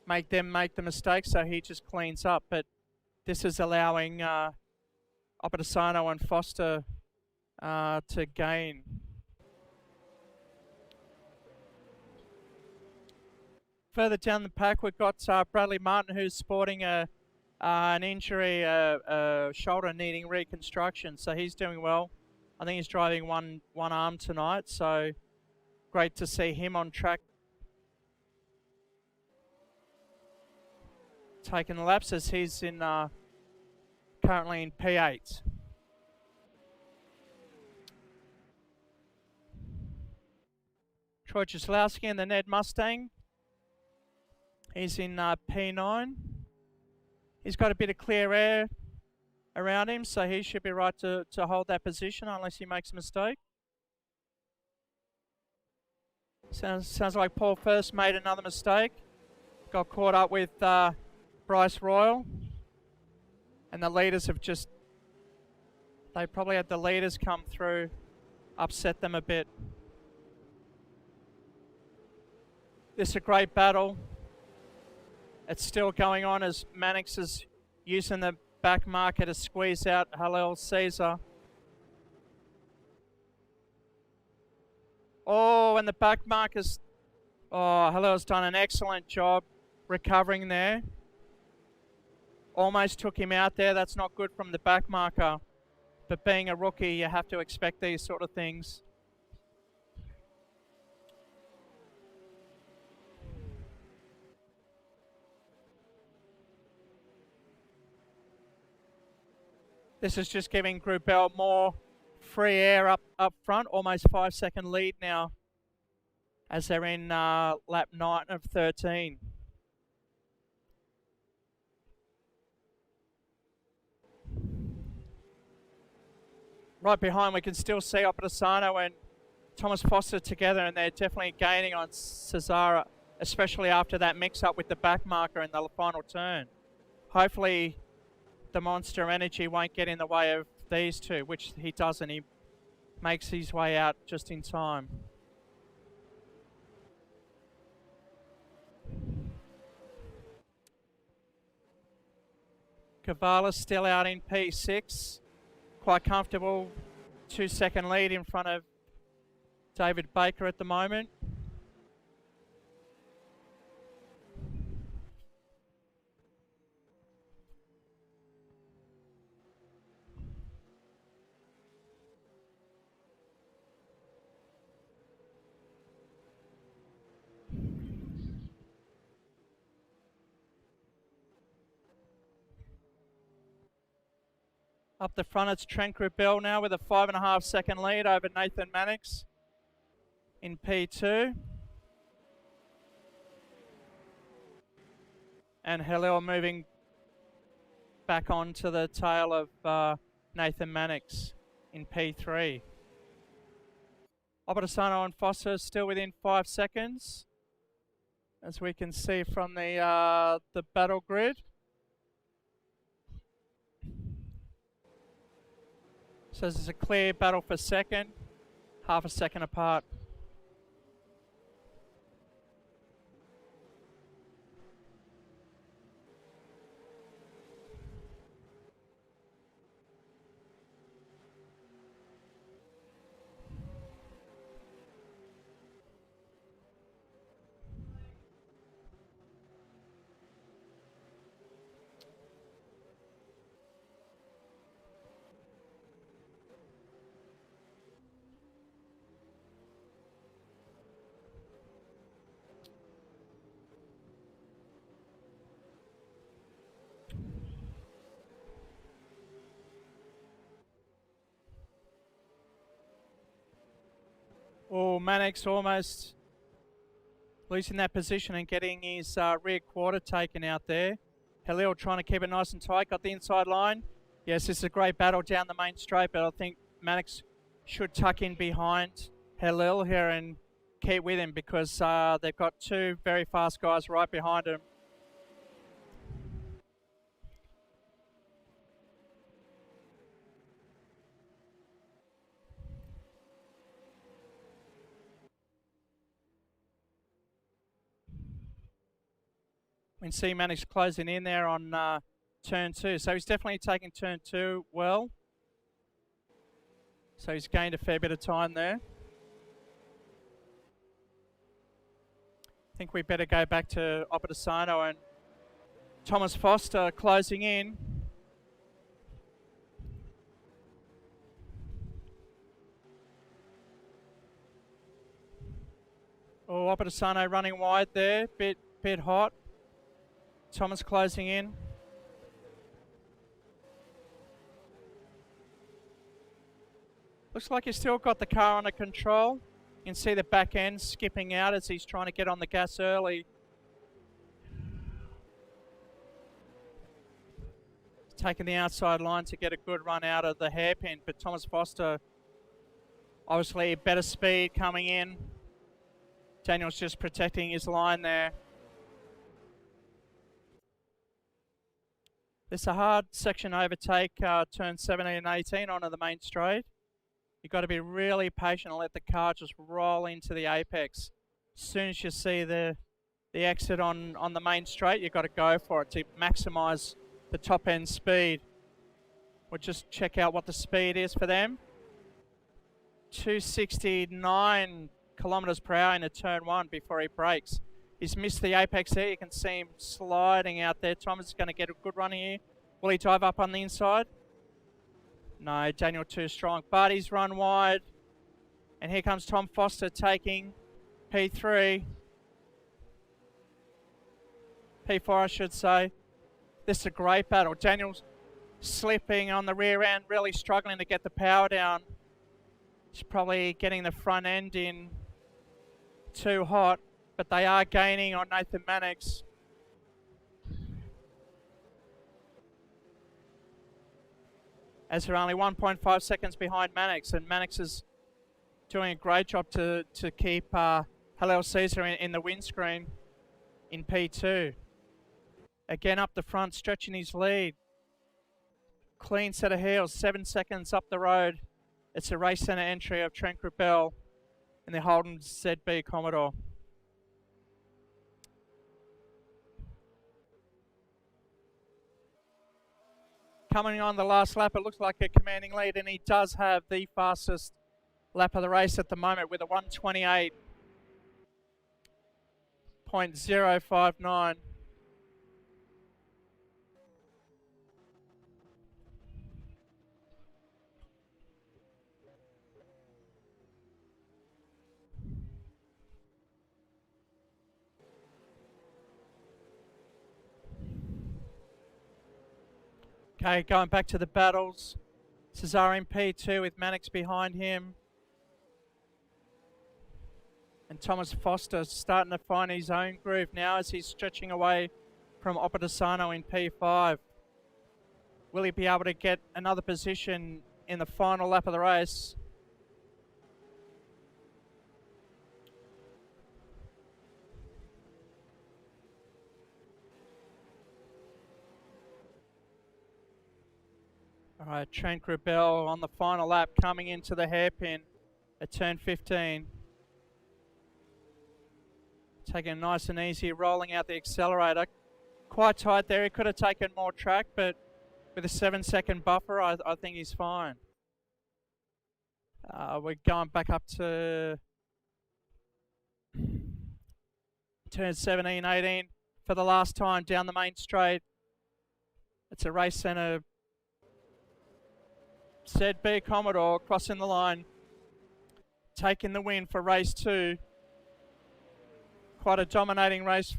Make them make the mistake, so he just cleans up. But this is allowing Opedisano and Foster to gain. Further down the pack, we've got Bradley Martin, who's sporting an injury, a shoulder needing reconstruction, so he's doing well. I think he's driving one arm tonight, so great to see him on track. Taking the laps as he's in currently in P8. Troy Jaslowski in the Ned Mustang. He's in P9. He's got a bit of clear air around him, so he should be right to hold that position unless he makes a mistake. Sounds like Paul first made another mistake. Got caught up with Bryce Royal. And the leaders have just... They probably had the leaders come through, upset them a bit. This is a great battle. It's still going on as Mannix is using the back marker to squeeze out Hillel Caesar. Oh, and the back markers... Oh, Hillel's done an excellent job recovering there. Almost took him out there. That's not good from the back marker. But being a rookie, you have to expect these sort of things. This is just giving Group L more free air up front, almost 5-second lead now as they're in lap 9 of 13. Right behind, we can still see Opposano and Thomas Foster together, and they're definitely gaining on Cesara, especially after that mix-up with the back marker in the final turn. Hopefully the Monster Energy won't get in the way of these two, which he doesn't. He makes his way out just in time. Cavala's still out in P6. Quite comfortable 2-second lead in front of David Baker at the moment. Up the front, it's Trent Grubel now with a 5.5-second lead over Nathan Mannix in P2. And Halil moving back onto the tail of Nathan Mannix in P3. Opposano and Foster still within 5 seconds, as we can see from the battle grid. So there's a clear battle for second, half a second apart. Oh, Mannix almost losing that position and getting his rear quarter taken out there. Halil trying to keep it nice and tight, got the inside line. Yes, this is a great battle down the main straight, but I think Mannix should tuck in behind Halil here and keep with him, because they've got two very fast guys right behind him. We can see Mannix closing in there on turn 2. So he's definitely taking turn 2 well. So he's gained a fair bit of time there. I think we better go back to Opposano and Thomas Foster closing in. Oh, Opposano running wide there, bit hot. Thomas closing in. Looks like he's still got the car under control. You can see the back end skipping out as he's trying to get on the gas early. He's taking the outside line to get a good run out of the hairpin, but Thomas Foster, obviously better speed coming in. Daniel's just protecting his line there. This is a hard section overtake, turn 17 and 18 onto the main straight. You've got to be really patient and let the car just roll into the apex. As soon as you see the exit on the main straight, you've got to go for it to maximise the top end speed. We'll just check out what the speed is for them. 269 kilometres per hour into turn 1 before he brakes. He's missed the apex there. You can see him sliding out there. Thomas is going to get a good run here. Will he dive up on the inside? No, Daniel too strong, but he's run wide. And here comes Tom Foster taking P3. P4, I should say. This is a great battle. Daniel's slipping on the rear end, really struggling to get the power down. He's probably getting the front end in too hot, but they are gaining on Nathan Mannix. As they're only 1.5 seconds behind Mannix, and Mannix is doing a great job to keep Halil Caesar in the windscreen in P2. Again up the front, stretching his lead. Clean set of heels, 7 seconds up the road. It's a Racecentre entry of Trent Grubel in the Holden ZB Commodore. Coming on the last lap, it looks like a commanding lead, and he does have the fastest lap of the race at the moment with a 128.059. Okay, going back to the battles. Cesar in P2 with Mannix behind him. And Thomas Foster starting to find his own groove now as he's stretching away from Opedisano in P5. Will he be able to get another position in the final lap of the race? All right, Trent Grubel on the final lap coming into the hairpin at turn 15. Taking it nice and easy, rolling out the accelerator. Quite tight there, he could have taken more track, but with a 7-second buffer, I think he's fine. We're going back up to turn 17, 18 for the last time down the main straight. It's a Racecentre ZB Commodore crossing the line, taking the win for race 2. Quite a dominating race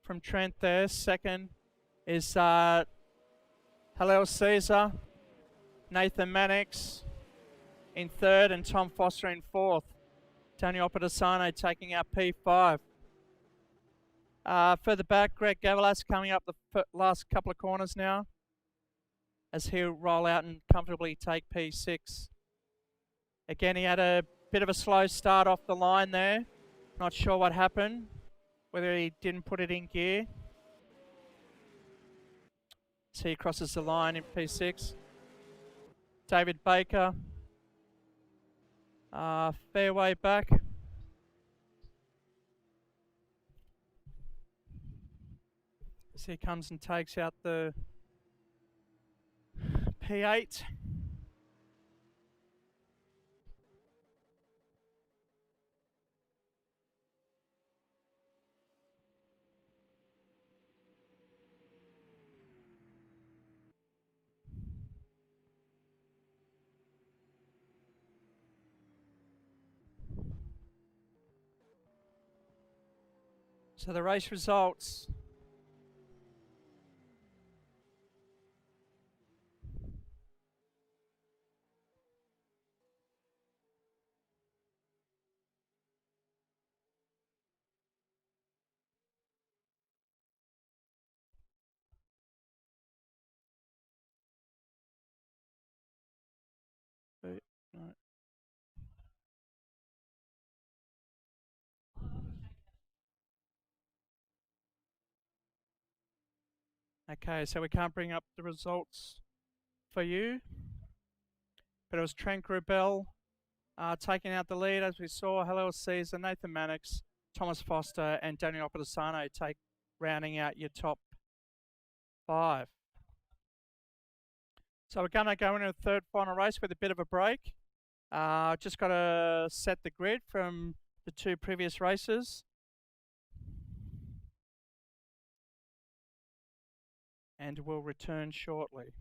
from Trent there. Second is Halil Caesar, Nathan Mannix in third, and Tom Foster in fourth. Daniel Opedisano taking out P5. Further back, Greg Gavalas coming up the last couple of corners now, as he'll roll out and comfortably take P6. Again, he had a bit of a slow start off the line there. Not sure what happened, whether he didn't put it in gear. So he crosses the line in P6. David Baker, fairway back. So he comes and takes out the P8. So the race results. Okay, so we can't bring up the results for you, but it was Trent Grubel taking out the lead, as we saw. Halil Caesar, Nathan Mannix, Thomas Foster, and Daniel Opedisano rounding out your top 5. So we're going to go into the third final race with a bit of a break. Just got to set the grid from the 2 previous races. And we'll return shortly.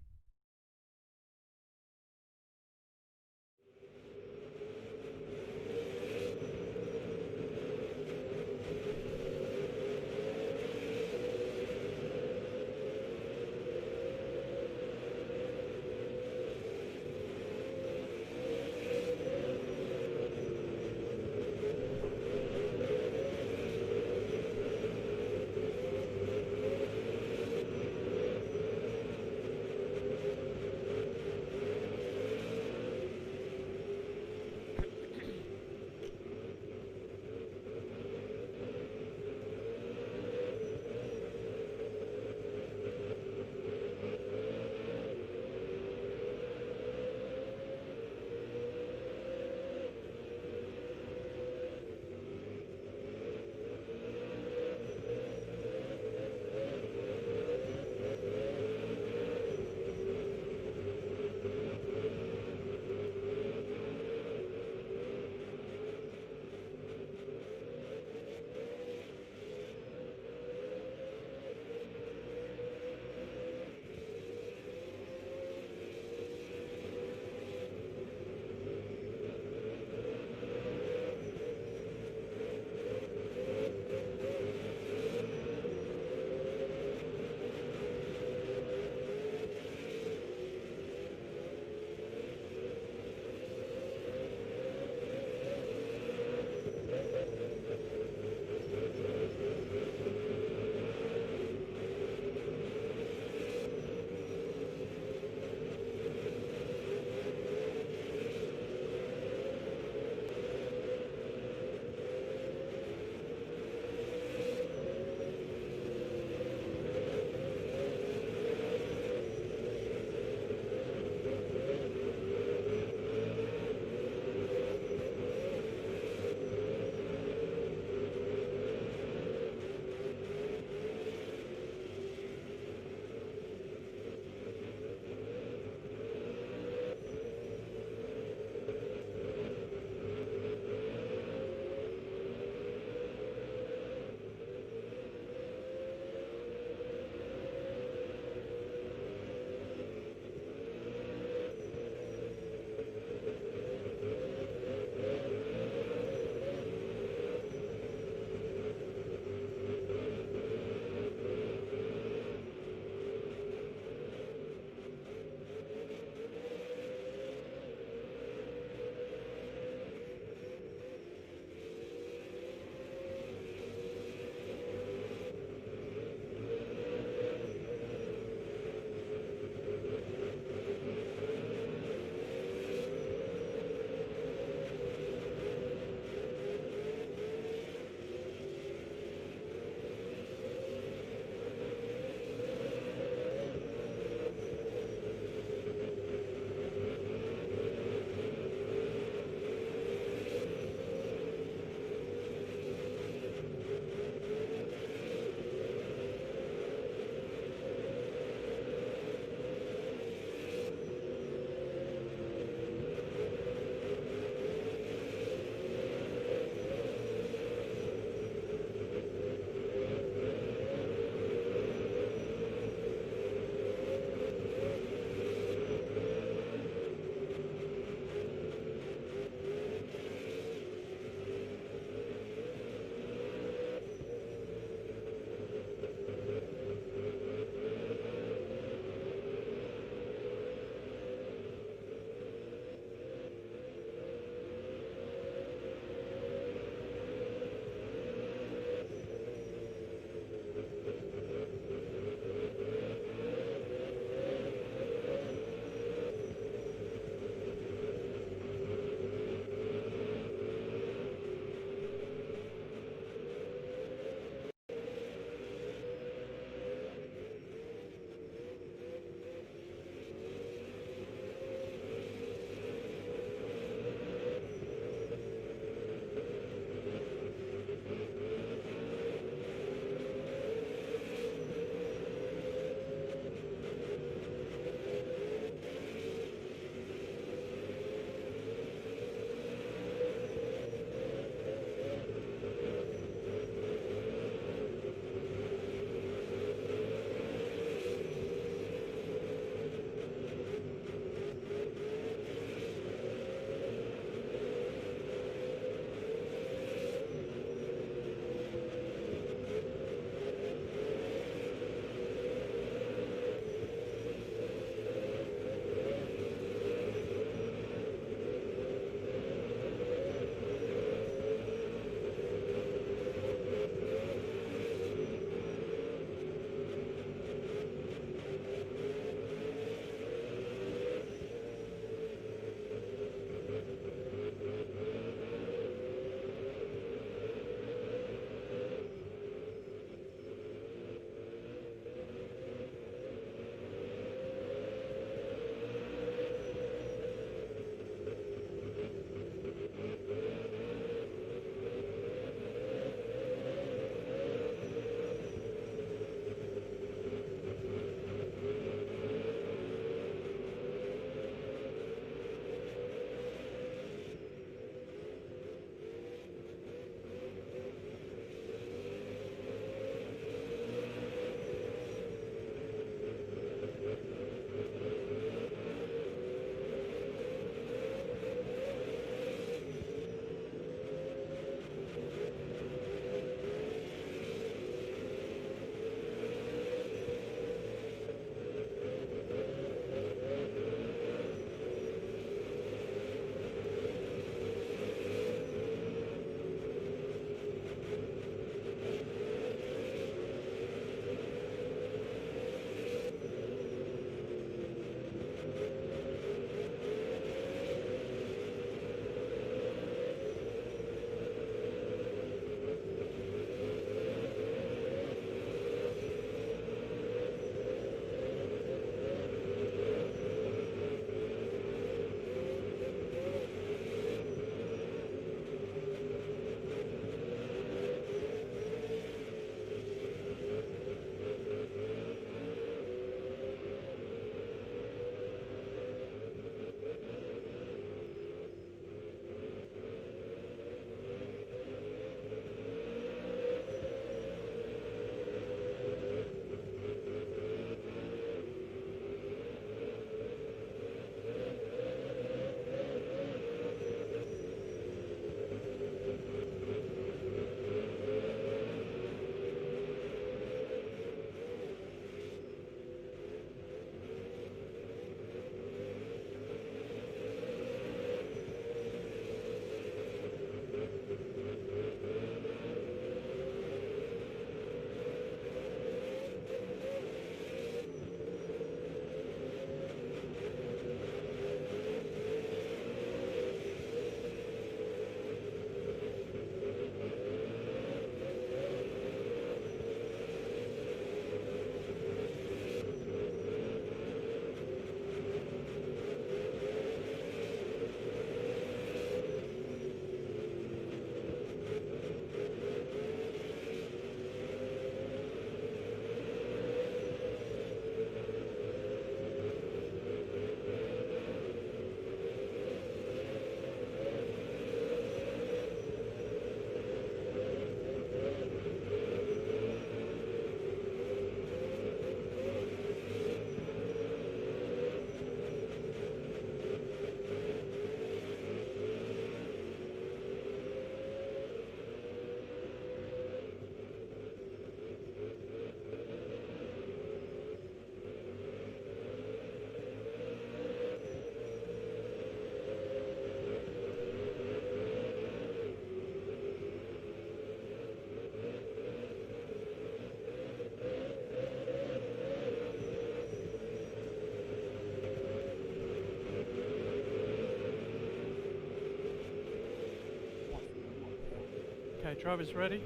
Okay, drivers ready.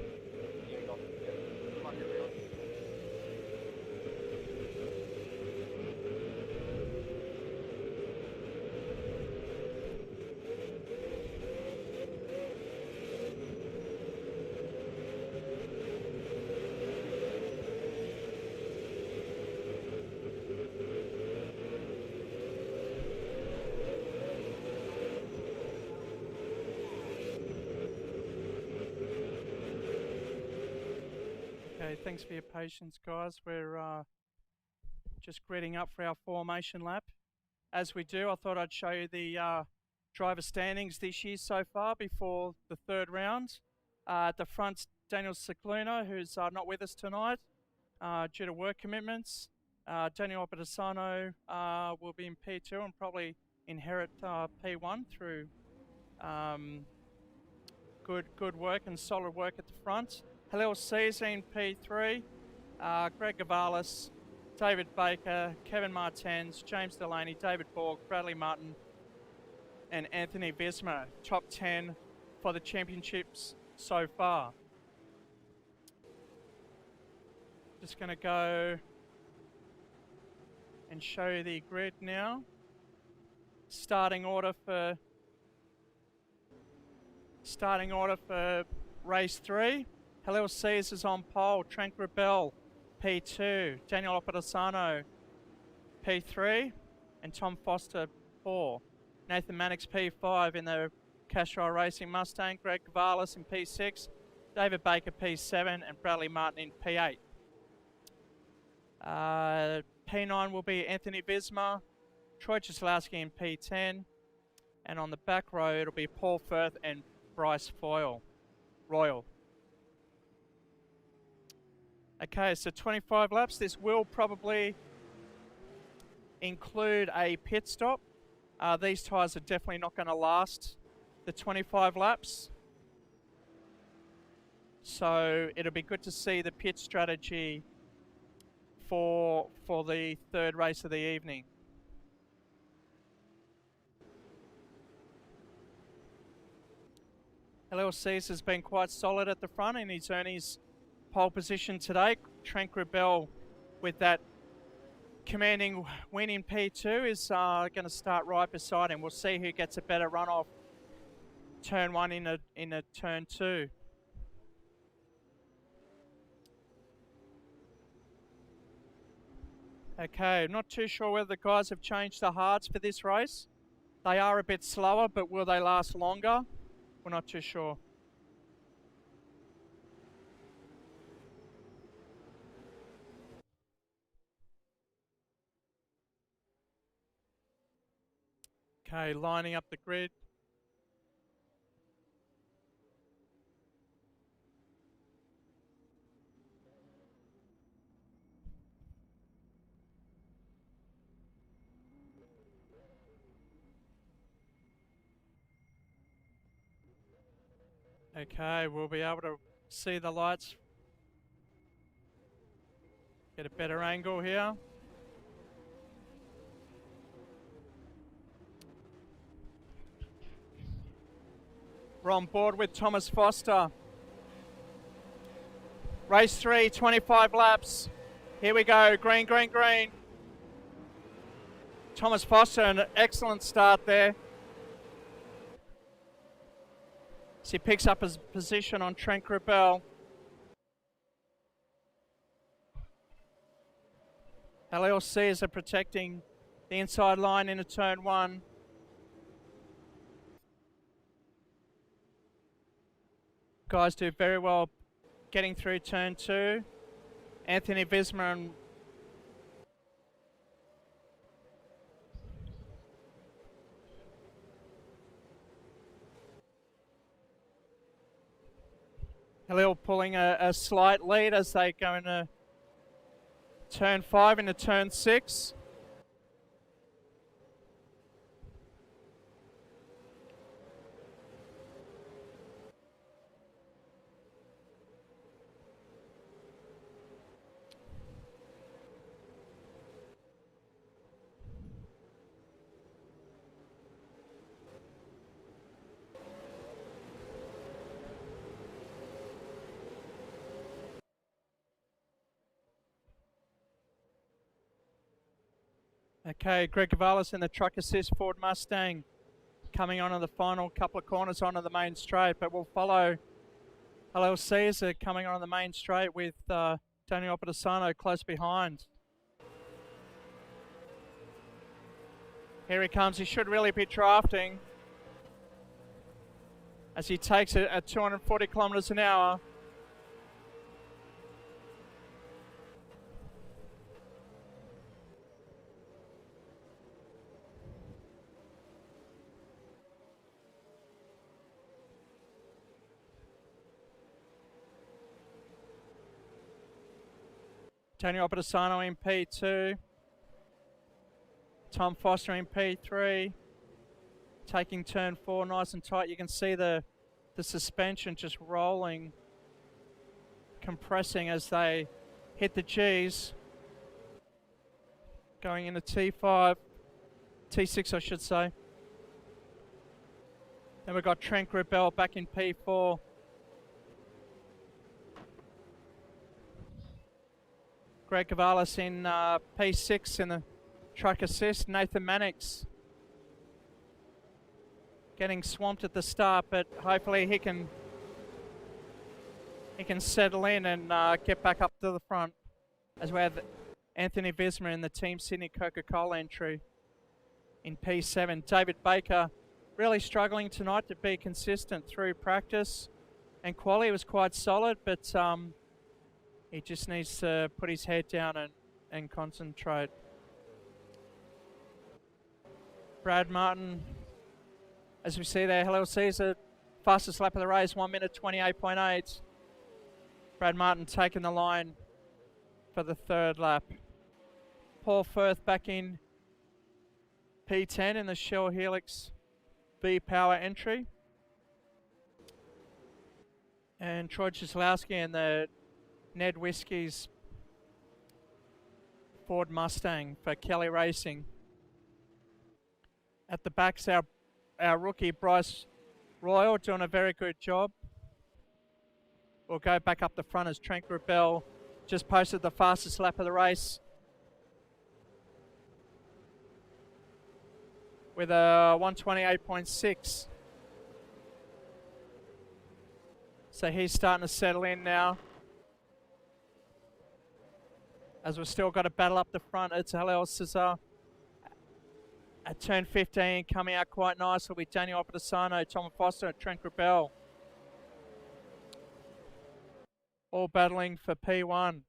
Okay, thanks for your patience, guys. We're just gridding up for our formation lap. As we do, I thought I'd show you the driver standings this year so far before the third round. At the front, Daniel Cicluna, who's not with us tonight due to work commitments. Daniel Opadasano will be in P2 and probably inherit P1 through good work and solid work at the front. Halil Caesar in P3, Greg Gavalis, David Baker, Kevin Martens, James Delaney, David Borg, Bradley Martin, and Anthony Visma, top 10 for the championships so far. Just going to go and show you the grid now. Starting order for race 3. Halil Caesar's on pole, Trank Rebel P2, Daniel Opadasano P3, and Tom Foster 4. Nathan Mannix P5 in the Castrol Racing Mustang, Greg Gavalis in P6, David Baker P7, and Bradley Martin in P8. P9 will be Anthony Visma, Troy Cieslawski in P10, and on the back row it'll be Paul Firth and Bryce Royal. Okay, so 25 laps. This will probably include a pit stop. These tyres are definitely not going to last the 25 laps. So it'll be good to see the pit strategy for the third race of the evening. Halil Caesar's been quite solid at the front and he's earned his pole position today. Trank Rebel with that commanding win in P2 is going to start right beside him. We'll see who gets a better run off turn 1 in a turn 2. Okay, I'm not too sure whether the guys have changed the hards for this race. They are a bit slower, but will they last longer? We're not too sure. Okay, lining up the grid. Okay, we'll be able to see the lights. Get a better angle here. We're on board with Thomas Foster. Race 3, 25 laps. Here we go, green, green, green. Thomas Foster, an excellent start there. So he picks up his position on Trank Rebel. Halil Caesar protecting the inside line into turn 1. Guys do very well getting through turn 2. Anthony Visma and Halil pulling a slight lead as they go into turn 5 into turn 6. Okay, Greg Gavalis in the truck assist Ford Mustang coming on in the final couple of corners onto the main straight, but we'll follow Hello Caesar coming on the main straight with Daniel Opedisano close behind. Here he comes, he should really be drafting as he takes it at 240 kilometers an hour. Daniel Opedisano in P2. Tom Foster in P3. Taking turn 4 nice and tight. You can see the suspension just rolling, compressing as they hit the G's. Going into T5, T6 I should say. Then we've got Trent Gribel back in P4. Greg Gavalis in P6 in the truck assist. Nathan Mannix getting swamped at the start, but hopefully he can settle in and get back up to the front. As we have Anthony Visma in the Team Sydney Coca-Cola entry in P7. David Baker really struggling tonight to be consistent through practice, and Qually was quite solid, but he just needs to put his head down and concentrate. Brad Martin, as we see there, Hello Caesar, fastest lap of the race, 1 minute 28.8. Brad Martin taking the line for the third lap. Paul Firth back in P10 in the Shell Helix V-Power entry. And Troy Cieslawski in the Ned Whiskey's Ford Mustang for Kelly Racing. At the back's our rookie Bryce Royal doing a very good job. We'll go back up the front as Trent Gribel just posted the fastest lap of the race with a 128.6. So he's starting to settle in now. As we've still got a battle up the front, it's Hello Caesar at turn 15, coming out quite nicely with Daniel Opedisano, Tom Foster, and Trent Gribel. All battling for P1. You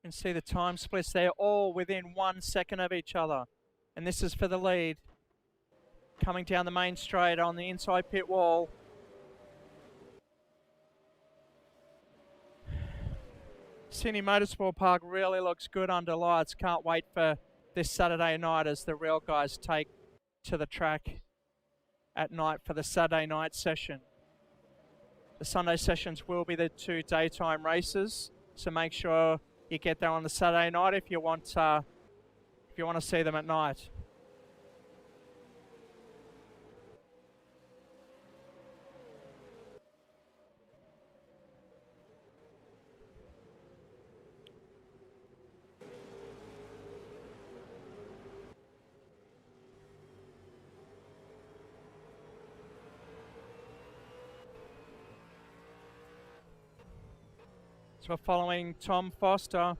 can see the time splits there, all within 1 second of each other. And this is for the lead. Coming down the main straight on the inside pit wall. Sydney Motorsport Park really looks good under lights. Can't wait for this Saturday night as the real guys take to the track at night for the Saturday night session. The Sunday sessions will be the 2 daytime races, so make sure you get there on the Saturday night if you want to see them at night. So we're following Tom Foster.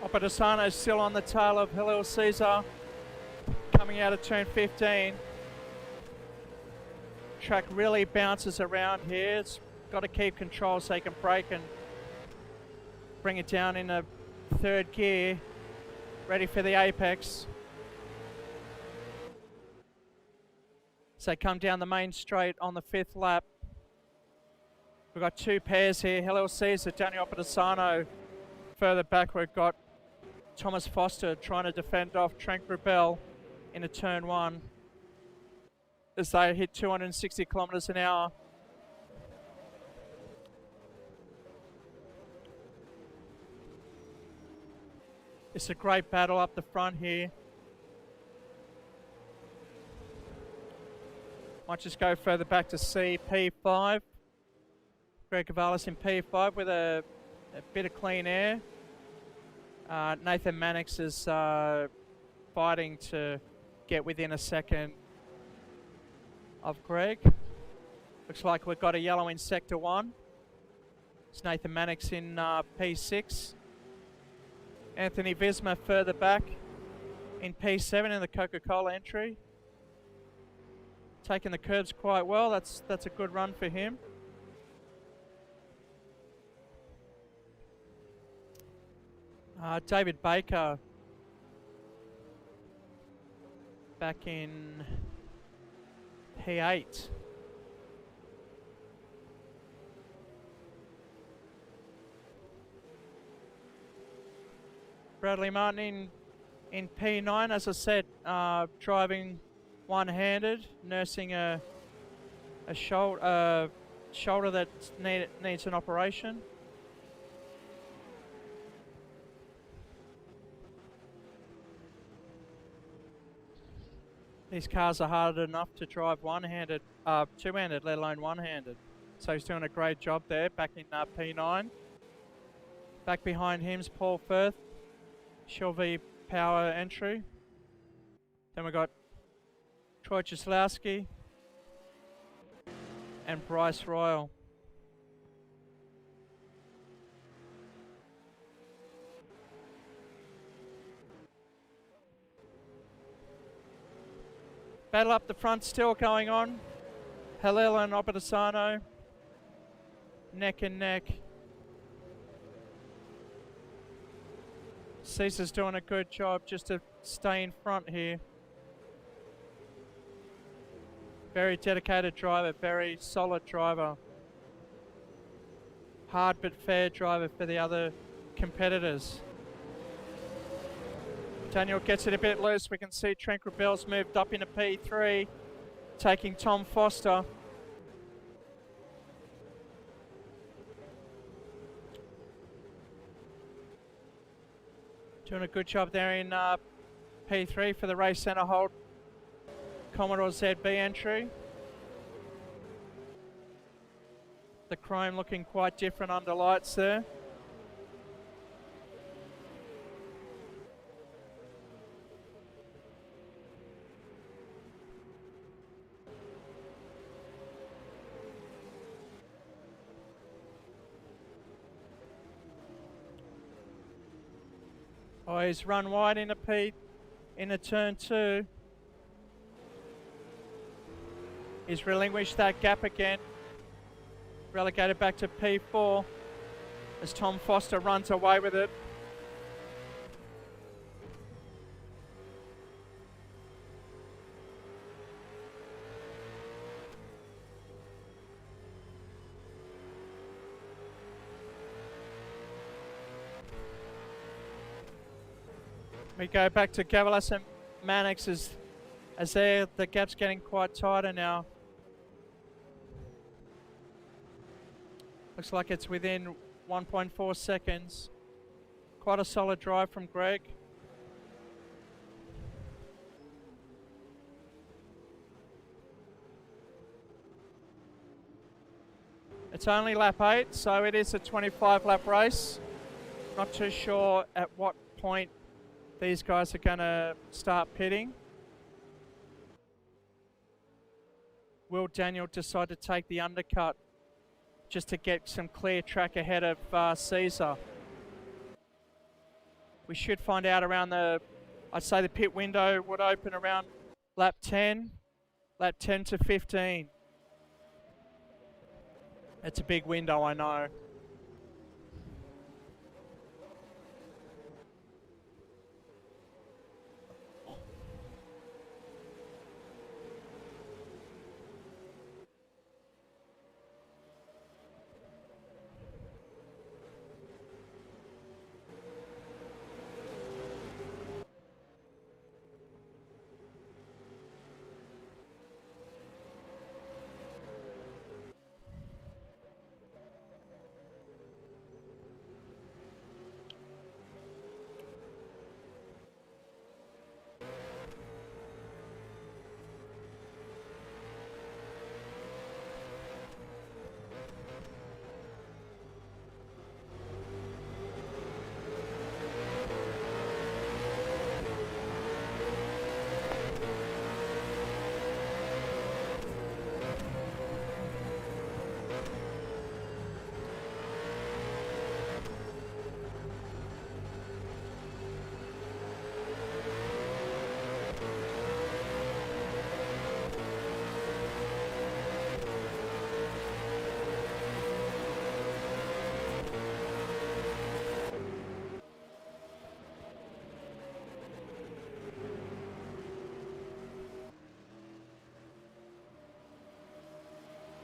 Opedasano still on the tail of Halil Caesar, coming out of turn 15. Track really bounces around here. It's got to keep control so they can brake and bring it down in a third gear, ready for the apex. So they come down the main straight on the 5th lap. We've got two pairs here, Halil Caesar, Daniel Opedasano. Further back we've got Thomas Foster trying to defend off Trank Rebel into turn 1 as they hit 260 kilometers an hour. It's a great battle up the front here. Might just go further back to see P5. Greg Cavalis in P5 with a bit of clean air. Nathan Mannix is fighting to get within a second of Greg. Looks like we've got a yellow in Sector 1. It's Nathan Mannix in P6. Anthony Visma further back in P7 in the Coca-Cola entry. Taking the curbs quite well. That's a good run for him. David Baker back in P8. Bradley Martin in P9, as I said, driving one-handed, nursing a shoulder that needs an operation. These cars are hard enough to drive one-handed, two-handed, let alone one-handed. So he's doing a great job there, back in P9. Back behind him's Paul Firth, Shelby Power entry. Then we've got Troy Cieslawski and Bryce Royal. Battle up the front still going on. Halil and Opedasano neck and neck. Caesar's doing a good job just to stay in front here. Very dedicated driver, very solid driver. Hard but fair driver for the other competitors. Daniel gets it a bit loose. We can see Trent Rebel's moved up into P3, taking Tom Foster. Doing a good job there in P3 for the Racecentre hold Commodore ZB entry. The chrome looking quite different under lights there. Oh, he's run wide into turn 2. He's relinquished that gap again. Relegated back to P4 as Tom Foster runs away with it. We go back to Gavalas and Mannix as the gap's getting quite tighter now. Looks like it's within 1.4 seconds. Quite a solid drive from Greg. It's only lap 8, so it is a 25 lap race. Not too sure at what point these guys are going to start pitting. Will Daniel decide to take the undercut just to get some clear track ahead of Caesar? We should find out around I'd say the pit window would open around lap 10 to 15. It's a big window, I know.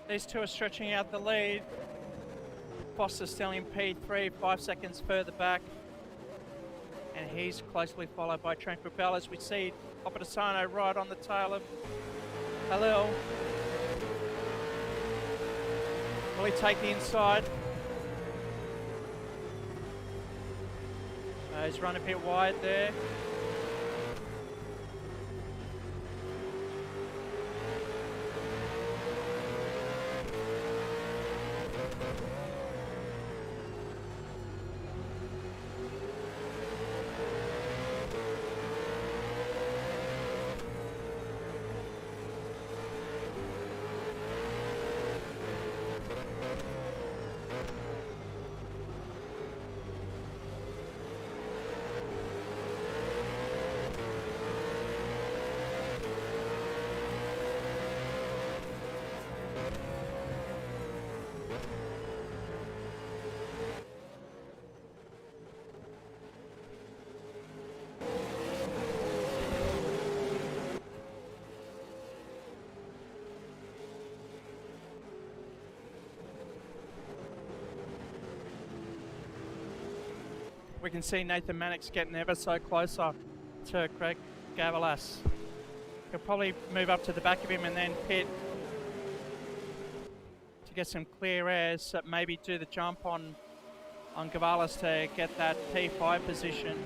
These two are stretching out the lead. Foster's still in P3, 5 seconds further back. And he's closely followed by Tranquil Bell as we see Opposano right on the tail of Halil. Will he take the inside? He's run a bit wide there. We can see Nathan Mannix getting ever so closer to Greg Gavalas. He'll probably move up to the back of him and then pit to get some clear air, so maybe do the jump on Gavalas to get that P5 position.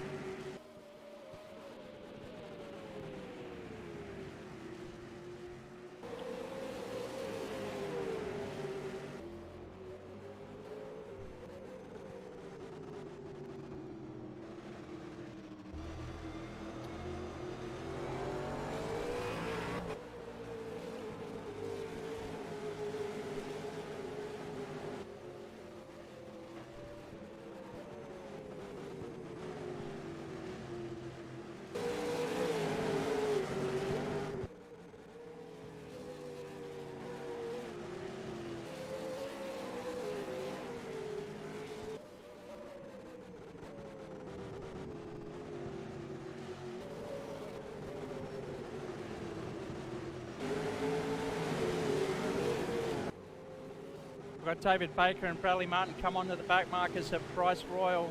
We've got David Baker and Bradley Martin come onto the back markers of Bryce Royal.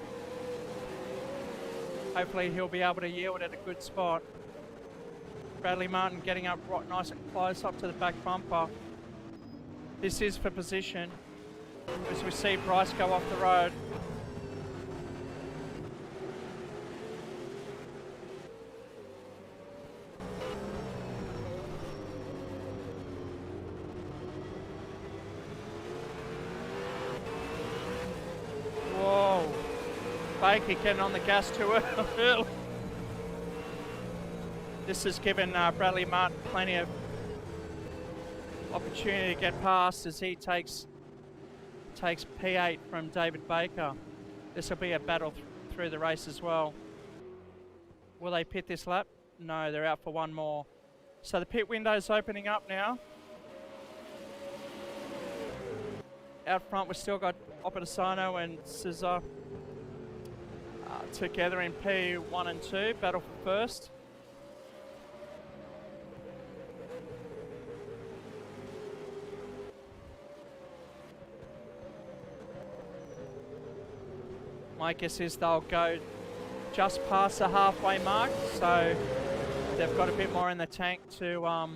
Hopefully he'll be able to yield at a good spot. Bradley Martin getting up right nice and close up to the back bumper. This is for position as we see Bryce go off the road. Baker getting on the gas too early. This has given Bradley Martin plenty of opportunity to get past as he takes P8 from David Baker. This will be a battle through the race as well. Will they pit this lap? No, they're out for one more. So the pit window's opening up now. Out front, we've still got Opedisano and Scissor together in P1 and 2, battle for first. My guess is they'll go just past the halfway mark, so they've got a bit more in the tank to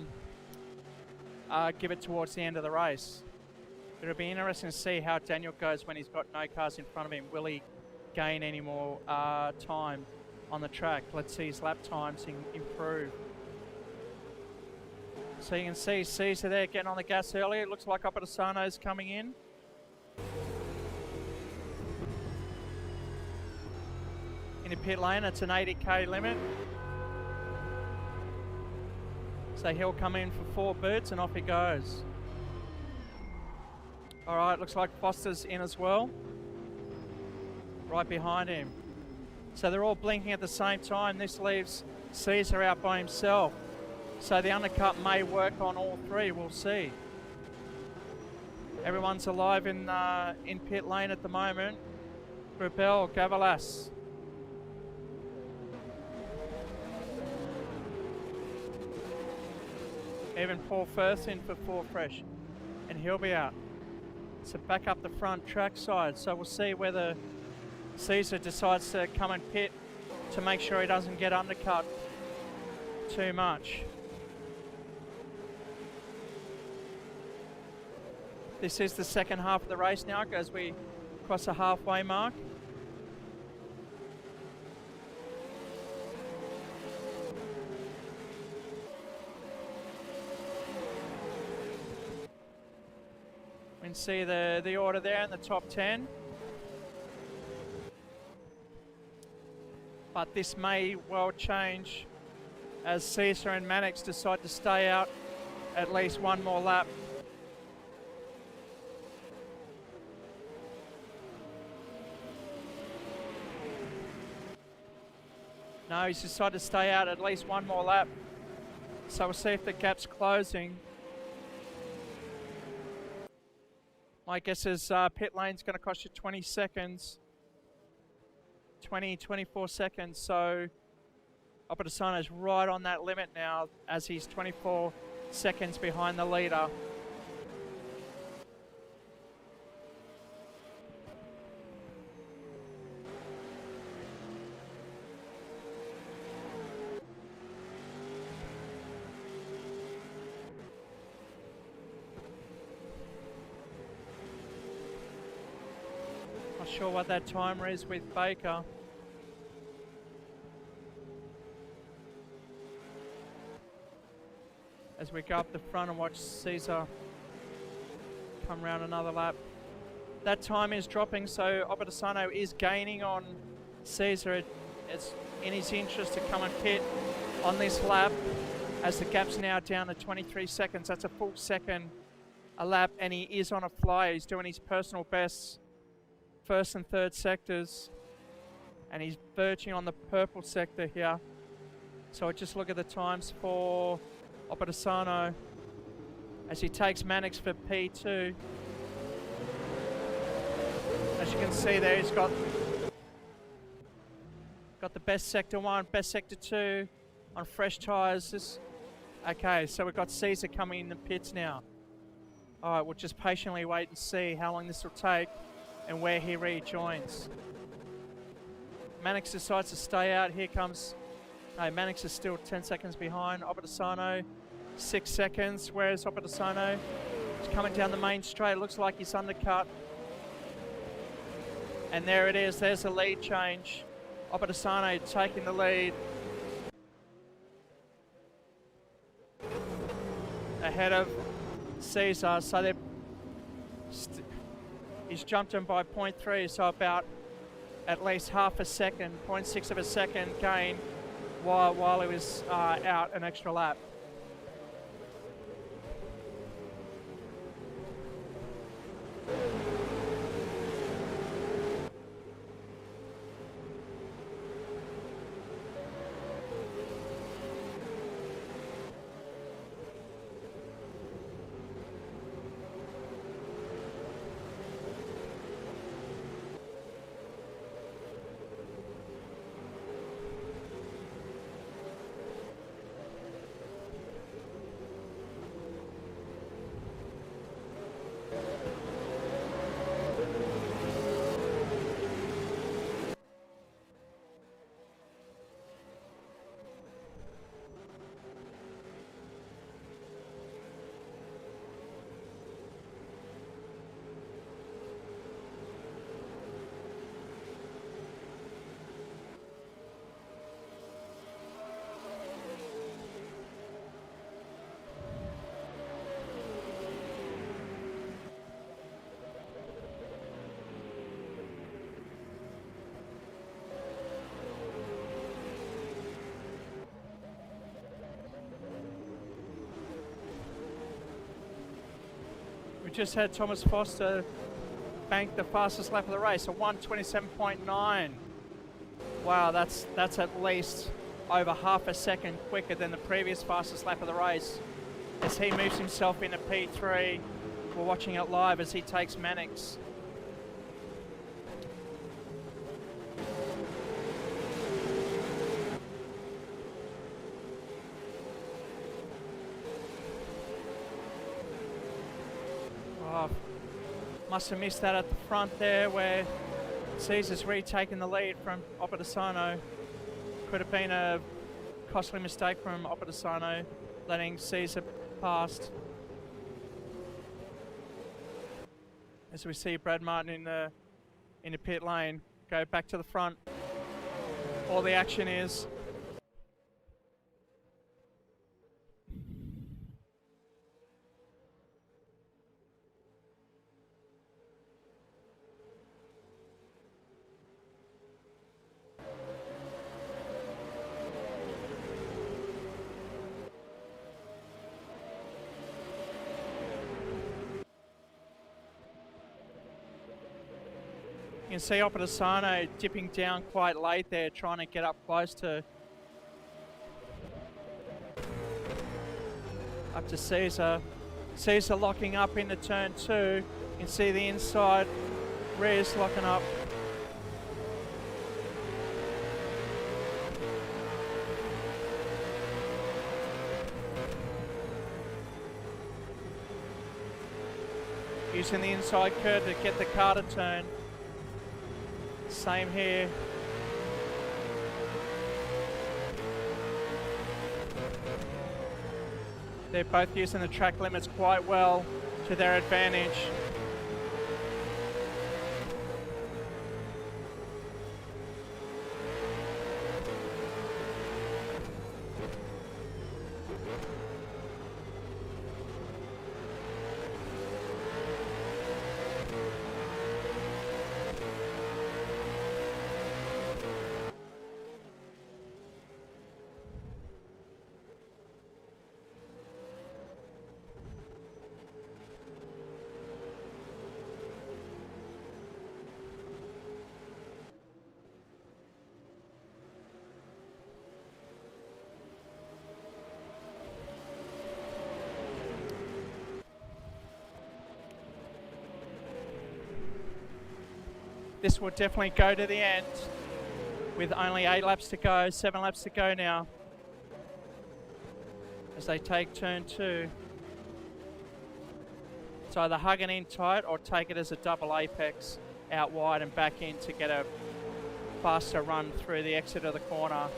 give it towards the end of the race. It'll be interesting to see how Daniel goes when he's got no cars in front of him. Will he gain any more time on the track? Let's see his lap times improve. So you can see Caesar there getting on the gas early. It looks like Opedisano's coming in. In the pit lane, it's an 80k limit. So he'll come in for 4 boots and off he goes. All right, looks like Foster's in as well. Right behind him. So they're all blinking at the same time. This leaves Caesar out by himself. So the undercut may work on all 3, we'll see. Everyone's alive in pit lane at the moment. Grubel, Gavalas. Even Paul Firth in for 4 fresh, and he'll be out. So back up the front track side. So we'll see whether Caesar decides to come and pit to make sure he doesn't get undercut too much. This is the second half of the race now as we cross the halfway mark. We can see the order there in the top 10. But this may well change as Caesar and Mannix decide to stay out at least one more lap. No, he's decided to stay out at least one more lap. So we'll see if the gap's closing. My guess is pit lane's going to cost you 20 seconds. 24 seconds. So Opedisano's right on that limit now as he's 24 seconds behind the leader. Not sure what that timer is with Baker. As we go up the front and watch Caesar come around another lap. That time is dropping, so Opedisano is gaining on Caesar. It's in his interest to come and pit on this lap as the gap's now down to 23 seconds. That's a full second a lap, and he is on a flyer. He's doing his personal bests, first and third sectors, and he's verging on the purple sector here. So I just look at the times for Opedisano as he takes Mannix for P2. As you can see there, he's got the best sector 1, best sector 2 on fresh tyres. Okay, so we've got Caesar coming in the pits now. All right, we'll just patiently wait and see how long this will take and where he rejoins. Mannix decides to stay out. Here comes, no, Mannix is still 10 seconds behind. Opedisano, 6 seconds. Where's Opedisano? He's coming down the main straight. Looks like he's undercut. And there it is. There's the lead change. Opedisano taking the lead. Ahead of Caesar. So they're he's jumped him by 0.3, so about at least half a second, 0.6 of a second gain while he was out an extra lap. just had Thomas Foster bank the fastest lap of the race, a 1:27.9. Wow, that's at least over half a second quicker than the previous fastest lap of the race. As he moves himself into P3, we're watching it live as he takes Mannix. Oh, must have missed that at the front there where Caesar's retaken the lead from Opedisano. Could have been a costly mistake from Opedisano, letting Caesar past. As we see Brad Martin in the pit lane go back to the front. All the action is. You can see Opedisano dipping down quite late there, trying to get up close to Caesar. Caesar locking up into turn 2. You can see the inside rears locking up. Using the inside curve to get the car to turn. Same here. They're both using the track limits quite well to their advantage. This will definitely go to the end with only 8 laps to go, 7 laps to go now as they take turn 2. It's either hugging in tight or take it as a double apex out wide and back in to get a faster run through the exit of the corner.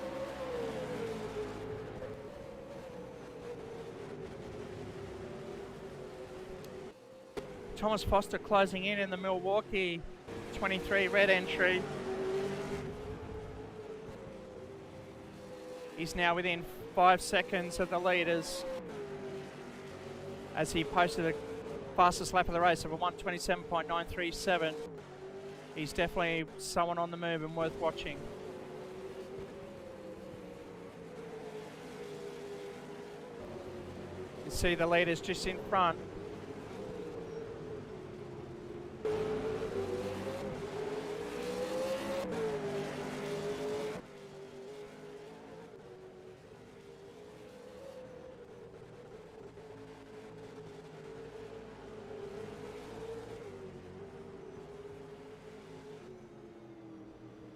Thomas Foster closing in the Milwaukee 23 red entry. He's now within 5 seconds of the leaders as he posted the fastest lap of the race of a 1:27.937. He's definitely someone on the move and worth watching. You see the leaders just in front.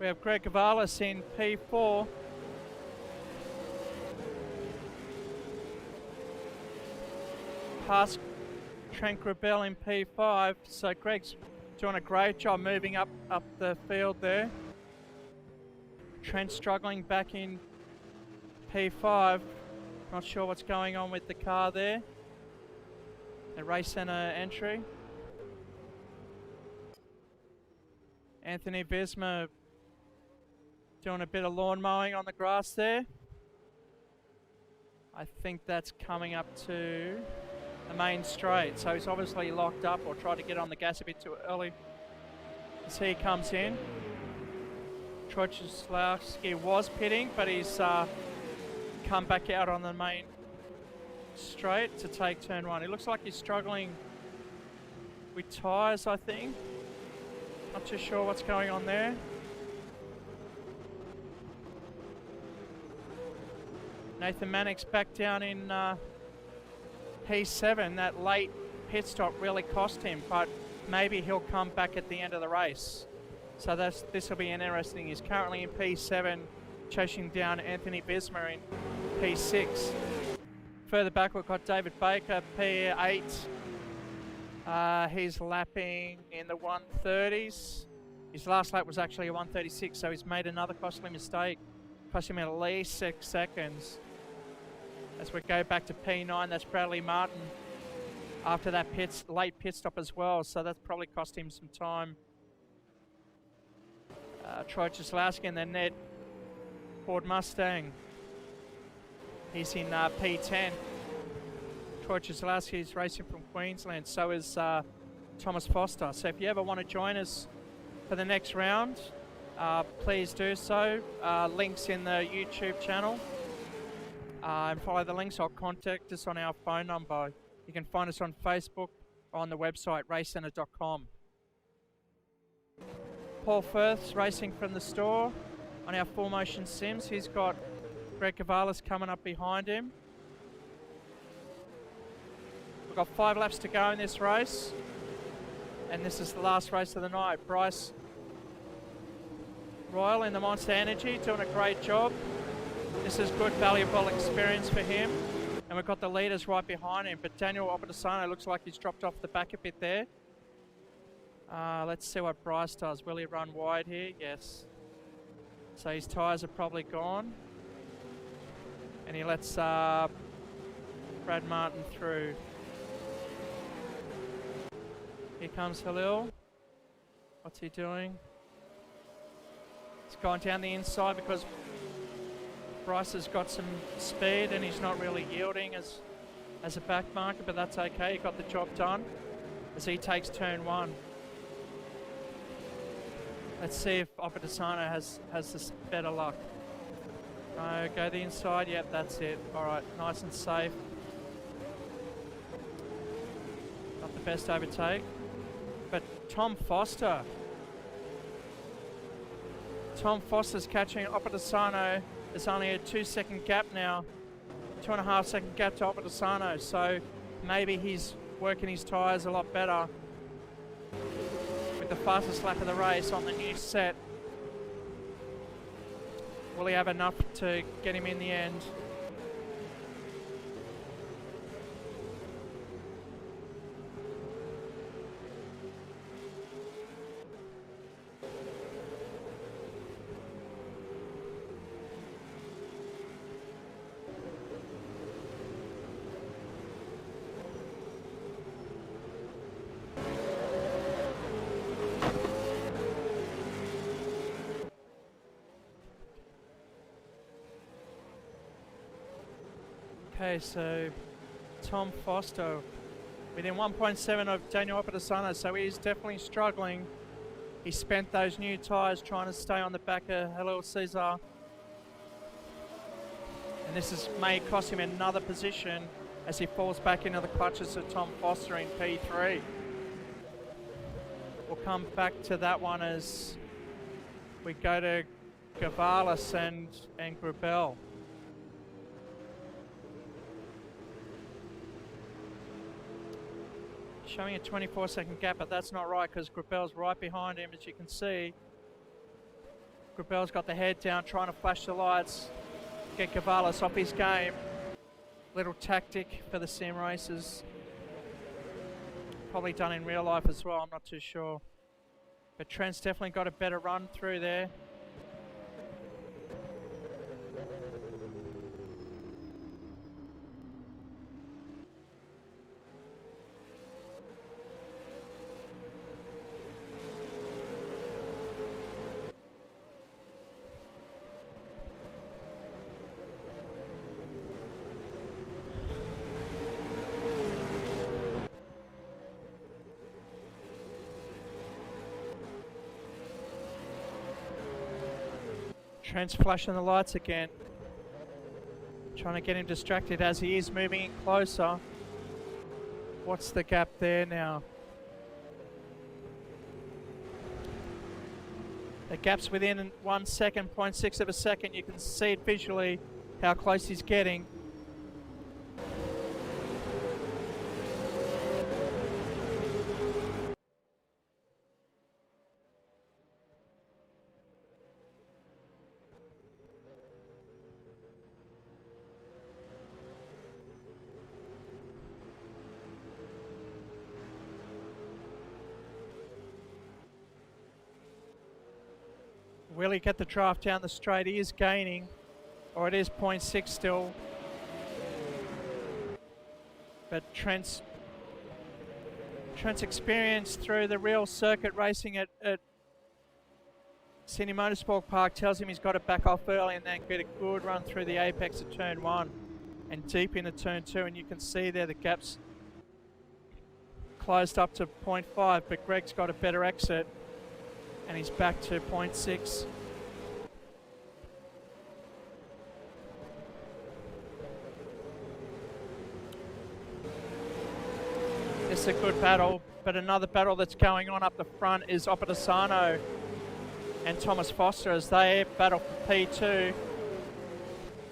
We have Greg Gavalis in P4. Past Trent Grabel in P5. So Greg's doing a great job moving up the field there. Trent struggling back in P5. Not sure what's going on with the car there. The Racecentre entry. Anthony Visma doing a bit of lawn mowing on the grass there. I think that's coming up to the main straight. So he's obviously locked up or tried to get on the gas a bit too early. As he comes in. Trojczewski was pitting, but he's come back out on the main straight to take turn 1. It looks like he's struggling with tyres, I think. Not too sure what's going on there. Nathan Mannix back down in P7. That late pit stop really cost him, but maybe he'll come back at the end of the race. So this will be interesting. He's currently in P7, chasing down Anthony Bismer in P6. Further back, we've got David Baker, P8. He's lapping in the 130s. His last lap was actually a 136, so he's made another costly mistake. Cost him at least 6 seconds. As we go back to P9, that's Bradley Martin after that late pit stop as well, so that's probably cost him some time. Troy Cieslawski and then Ned Ford Mustang. He's in P10. Troy Cieslawski is racing from Queensland, so is Thomas Foster. So if you ever want to join us for the next round, please do so. Links in the YouTube channel. And follow the links or contact us on our phone number. You can find us on Facebook or on the website racecentre.com. Paul Firth's racing from the store on our full motion sims. He's got Greg Cavalis coming up behind him. We've got 5 laps to go in this race, and this is the last race of the night. Bryce Royal in the Monster Energy doing a great job. This is good, valuable experience for him. And we've got the leaders right behind him, but Daniel Opedisano looks like he's dropped off the back a bit there. Let's see what Bryce does. Will he run wide here? Yes. So his tyres are probably gone. And he lets Brad Martin through. Here comes Halil. What's he doing? He's gone down the inside because Bryce has got some speed and he's not really yielding as a back marker, but that's okay. He got the job done as he takes turn 1. Let's see if Opedisano has this better luck. No, go the inside. Yep, that's it. All right, nice and safe. Not the best overtake, but Tom Foster's catching Opedisano. There's only a 2-second gap now, 2.5 second gap to Opedisano, so maybe he's working his tyres a lot better with the fastest lap of the race on the new set. Will he have enough to get him in the end? Okay, so Tom Foster within 1.7 of Daniel Opedisano, so he's definitely struggling. He spent those new tyres trying to stay on the back of Halil Cesar. And this may cost him another position as he falls back into the clutches of Tom Foster in P3. We'll come back to that one as we go to Gavalis and Grubel. Showing a 24-second gap, but that's not right because Grubel's right behind him, as you can see. Grubel's got the head down, trying to flash the lights, get Gavalis off his game. Little tactic for the sim races. Probably done in real life as well, I'm not too sure. But Trent's definitely got a better run through there. Trent's flashing the lights again. Trying to get him distracted as he is moving in closer. What's the gap there now? The gap's within 1 second, 0.6 of a second. You can see it visually how close he's getting. Will he get the draft down the straight? He is gaining, or it is 0.6 still. But Trent's experience through the real circuit racing at Sydney Motorsport Park tells him he's got to back off early and then get a good run through the apex of turn 1 and deep into turn 2. And you can see there the gap's closed up to 0.5, but Greg's got a better exit. And he's back to 0.6. It's a good battle, but another battle that's going on up the front is Oppitasano and Thomas Foster as they battle for P2.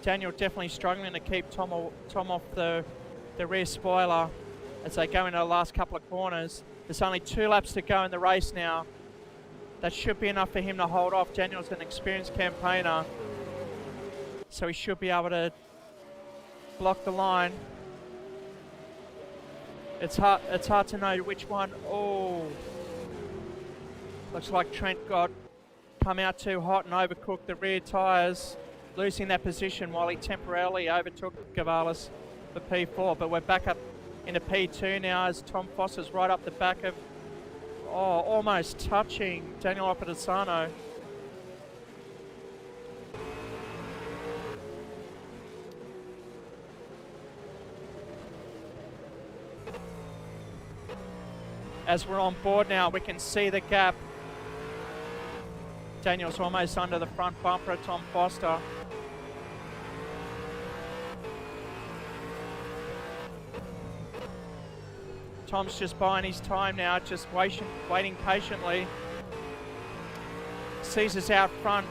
Daniel definitely struggling to keep Tom off the rear spoiler as they go into the last couple of corners. There's only 2 laps to go in the race now. That should be enough for him to hold off. Daniel's an experienced campaigner, so he should be able to block the line. It's hard to know which one. Oh, looks like Trent come out too hot and overcooked the rear tyres, losing that position while he temporarily overtook Gavalis for P4. But we're back up into P2 now as Tom Foster's right up the back of, almost touching Daniel Oppitasano. As we're on board now, we can see the gap. Daniel's almost under the front bumper of Tom Foster. Tom's just buying his time now, just waiting patiently. Caesar's out front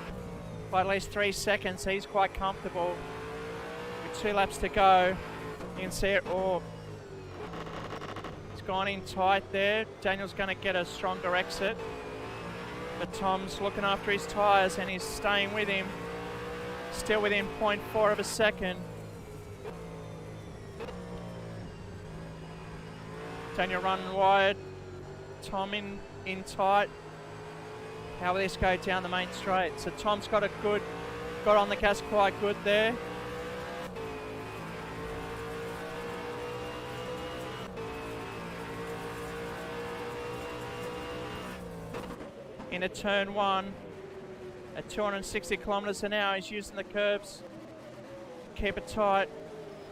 by at least 3 seconds. He's quite comfortable. With 2 laps to go, you can see it. It's gone in tight there. Daniel's going to get a stronger exit. But Tom's looking after his tyres and he's staying with him. Still within 0.4 of a second. Daniel running wide, Tom in tight. How will this go down the main straight? So Tom's got on the gas quite good there. Into turn 1 at 260 kilometres an hour. He's using the curbs, keep it tight,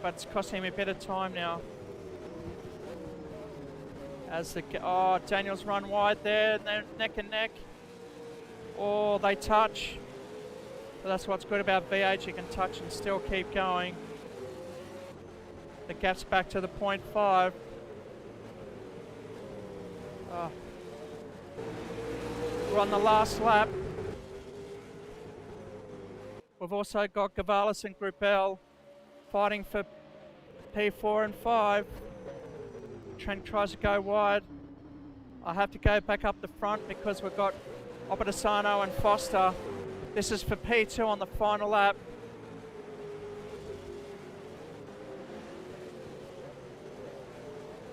but it's costing him a bit of time now. As Daniel's run wide there, and they're neck and neck. They touch. But that's what's good about V8, you can touch and still keep going. The gap's back to the 0.5. We're on the last lap. We've also got Gavalis and Gruppel fighting for P4 and 5. Trent tries to go wide. I have to go back up the front because we've got Oppitasano and Foster. This is for P2 on the final lap.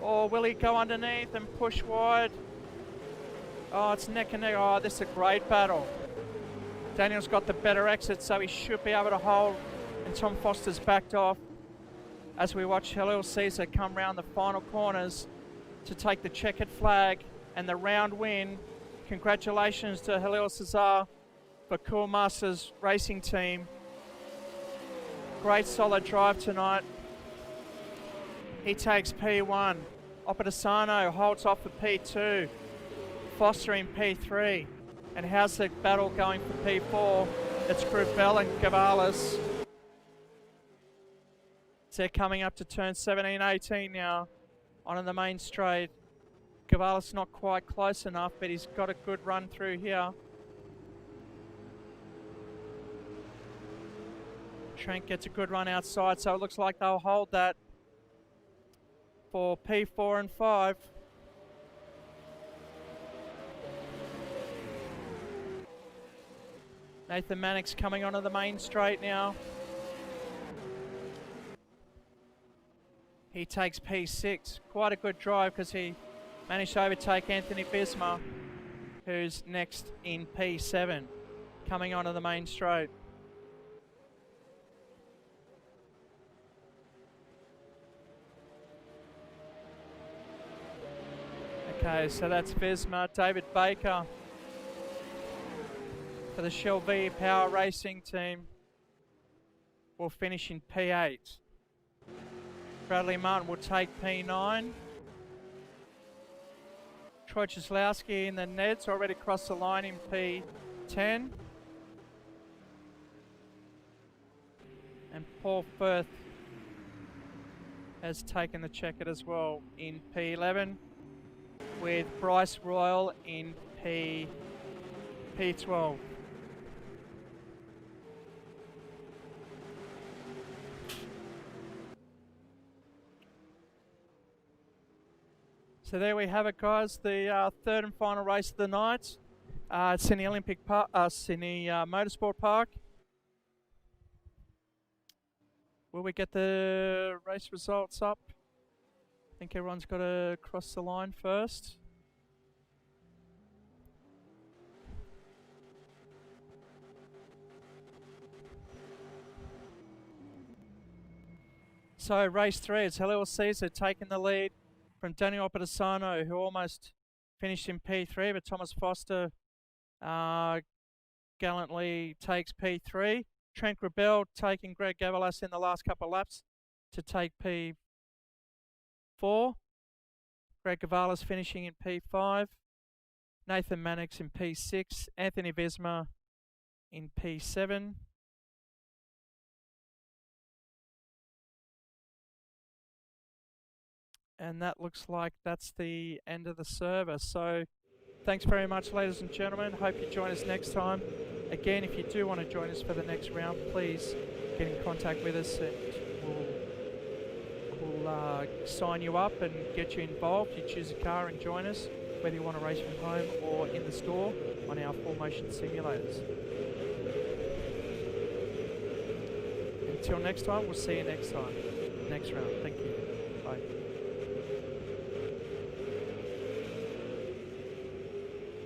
Will he go underneath and push wide? It's neck and neck. This is a great battle. Daniel's got the better exit, so he should be able to hold, and Tom Foster's backed off as we watch Halil Caesar come round the final corners to take the checkered flag and the round win. Congratulations to Halil Caesar for Cool Masters Racing Team. Great solid drive tonight. He takes P1. Oppitasano holds off for P2. Foster in P3. And how's the battle going for P4? It's Gruppel and Gavalis. They're coming up to turn 17, 18 now on the main straight. Gavalis not quite close enough, but he's got a good run through here. Trent gets a good run outside, so it looks like they'll hold that for P4 and 5. Nathan Mannix coming onto the main straight now. He takes P6. Quite a good drive because he managed to overtake Anthony Bisma, who's next in P7, coming onto the main straight. Okay, so that's Bisma. David Baker for the Shell V Power Racing team will finish in P8. Bradley Martin will take P9. Troy Cieslowski in the Neds already crossed the line in P10. And Paul Firth has taken the checkered as well in P11, with Bryce Royal in P12. So there we have it, guys. The third and final race of the night at Sydney Motorsport Park. Will we get the race results up? I think everyone's got to cross the line first. So race 3, it's Helio Caesar taking the lead from Daniel Opedasano, who almost finished in P3, but Thomas Foster gallantly takes P3. Trent Grabel taking Greg Gavalas in the last couple of laps to take P4. Greg Gavalas finishing in P5. Nathan Mannix in P6. Anthony Bisma in P7. And that looks like that's the end of the service. So thanks very much, ladies and gentlemen. Hope you join us next time. Again, if you do want to join us for the next round, please get in contact with us and we'll sign you up and get you involved. You choose a car and join us, whether you want to race from home or in the store on our 4Motion simulators. Until next time, we'll see you next time. Next round. Thank you. Bye.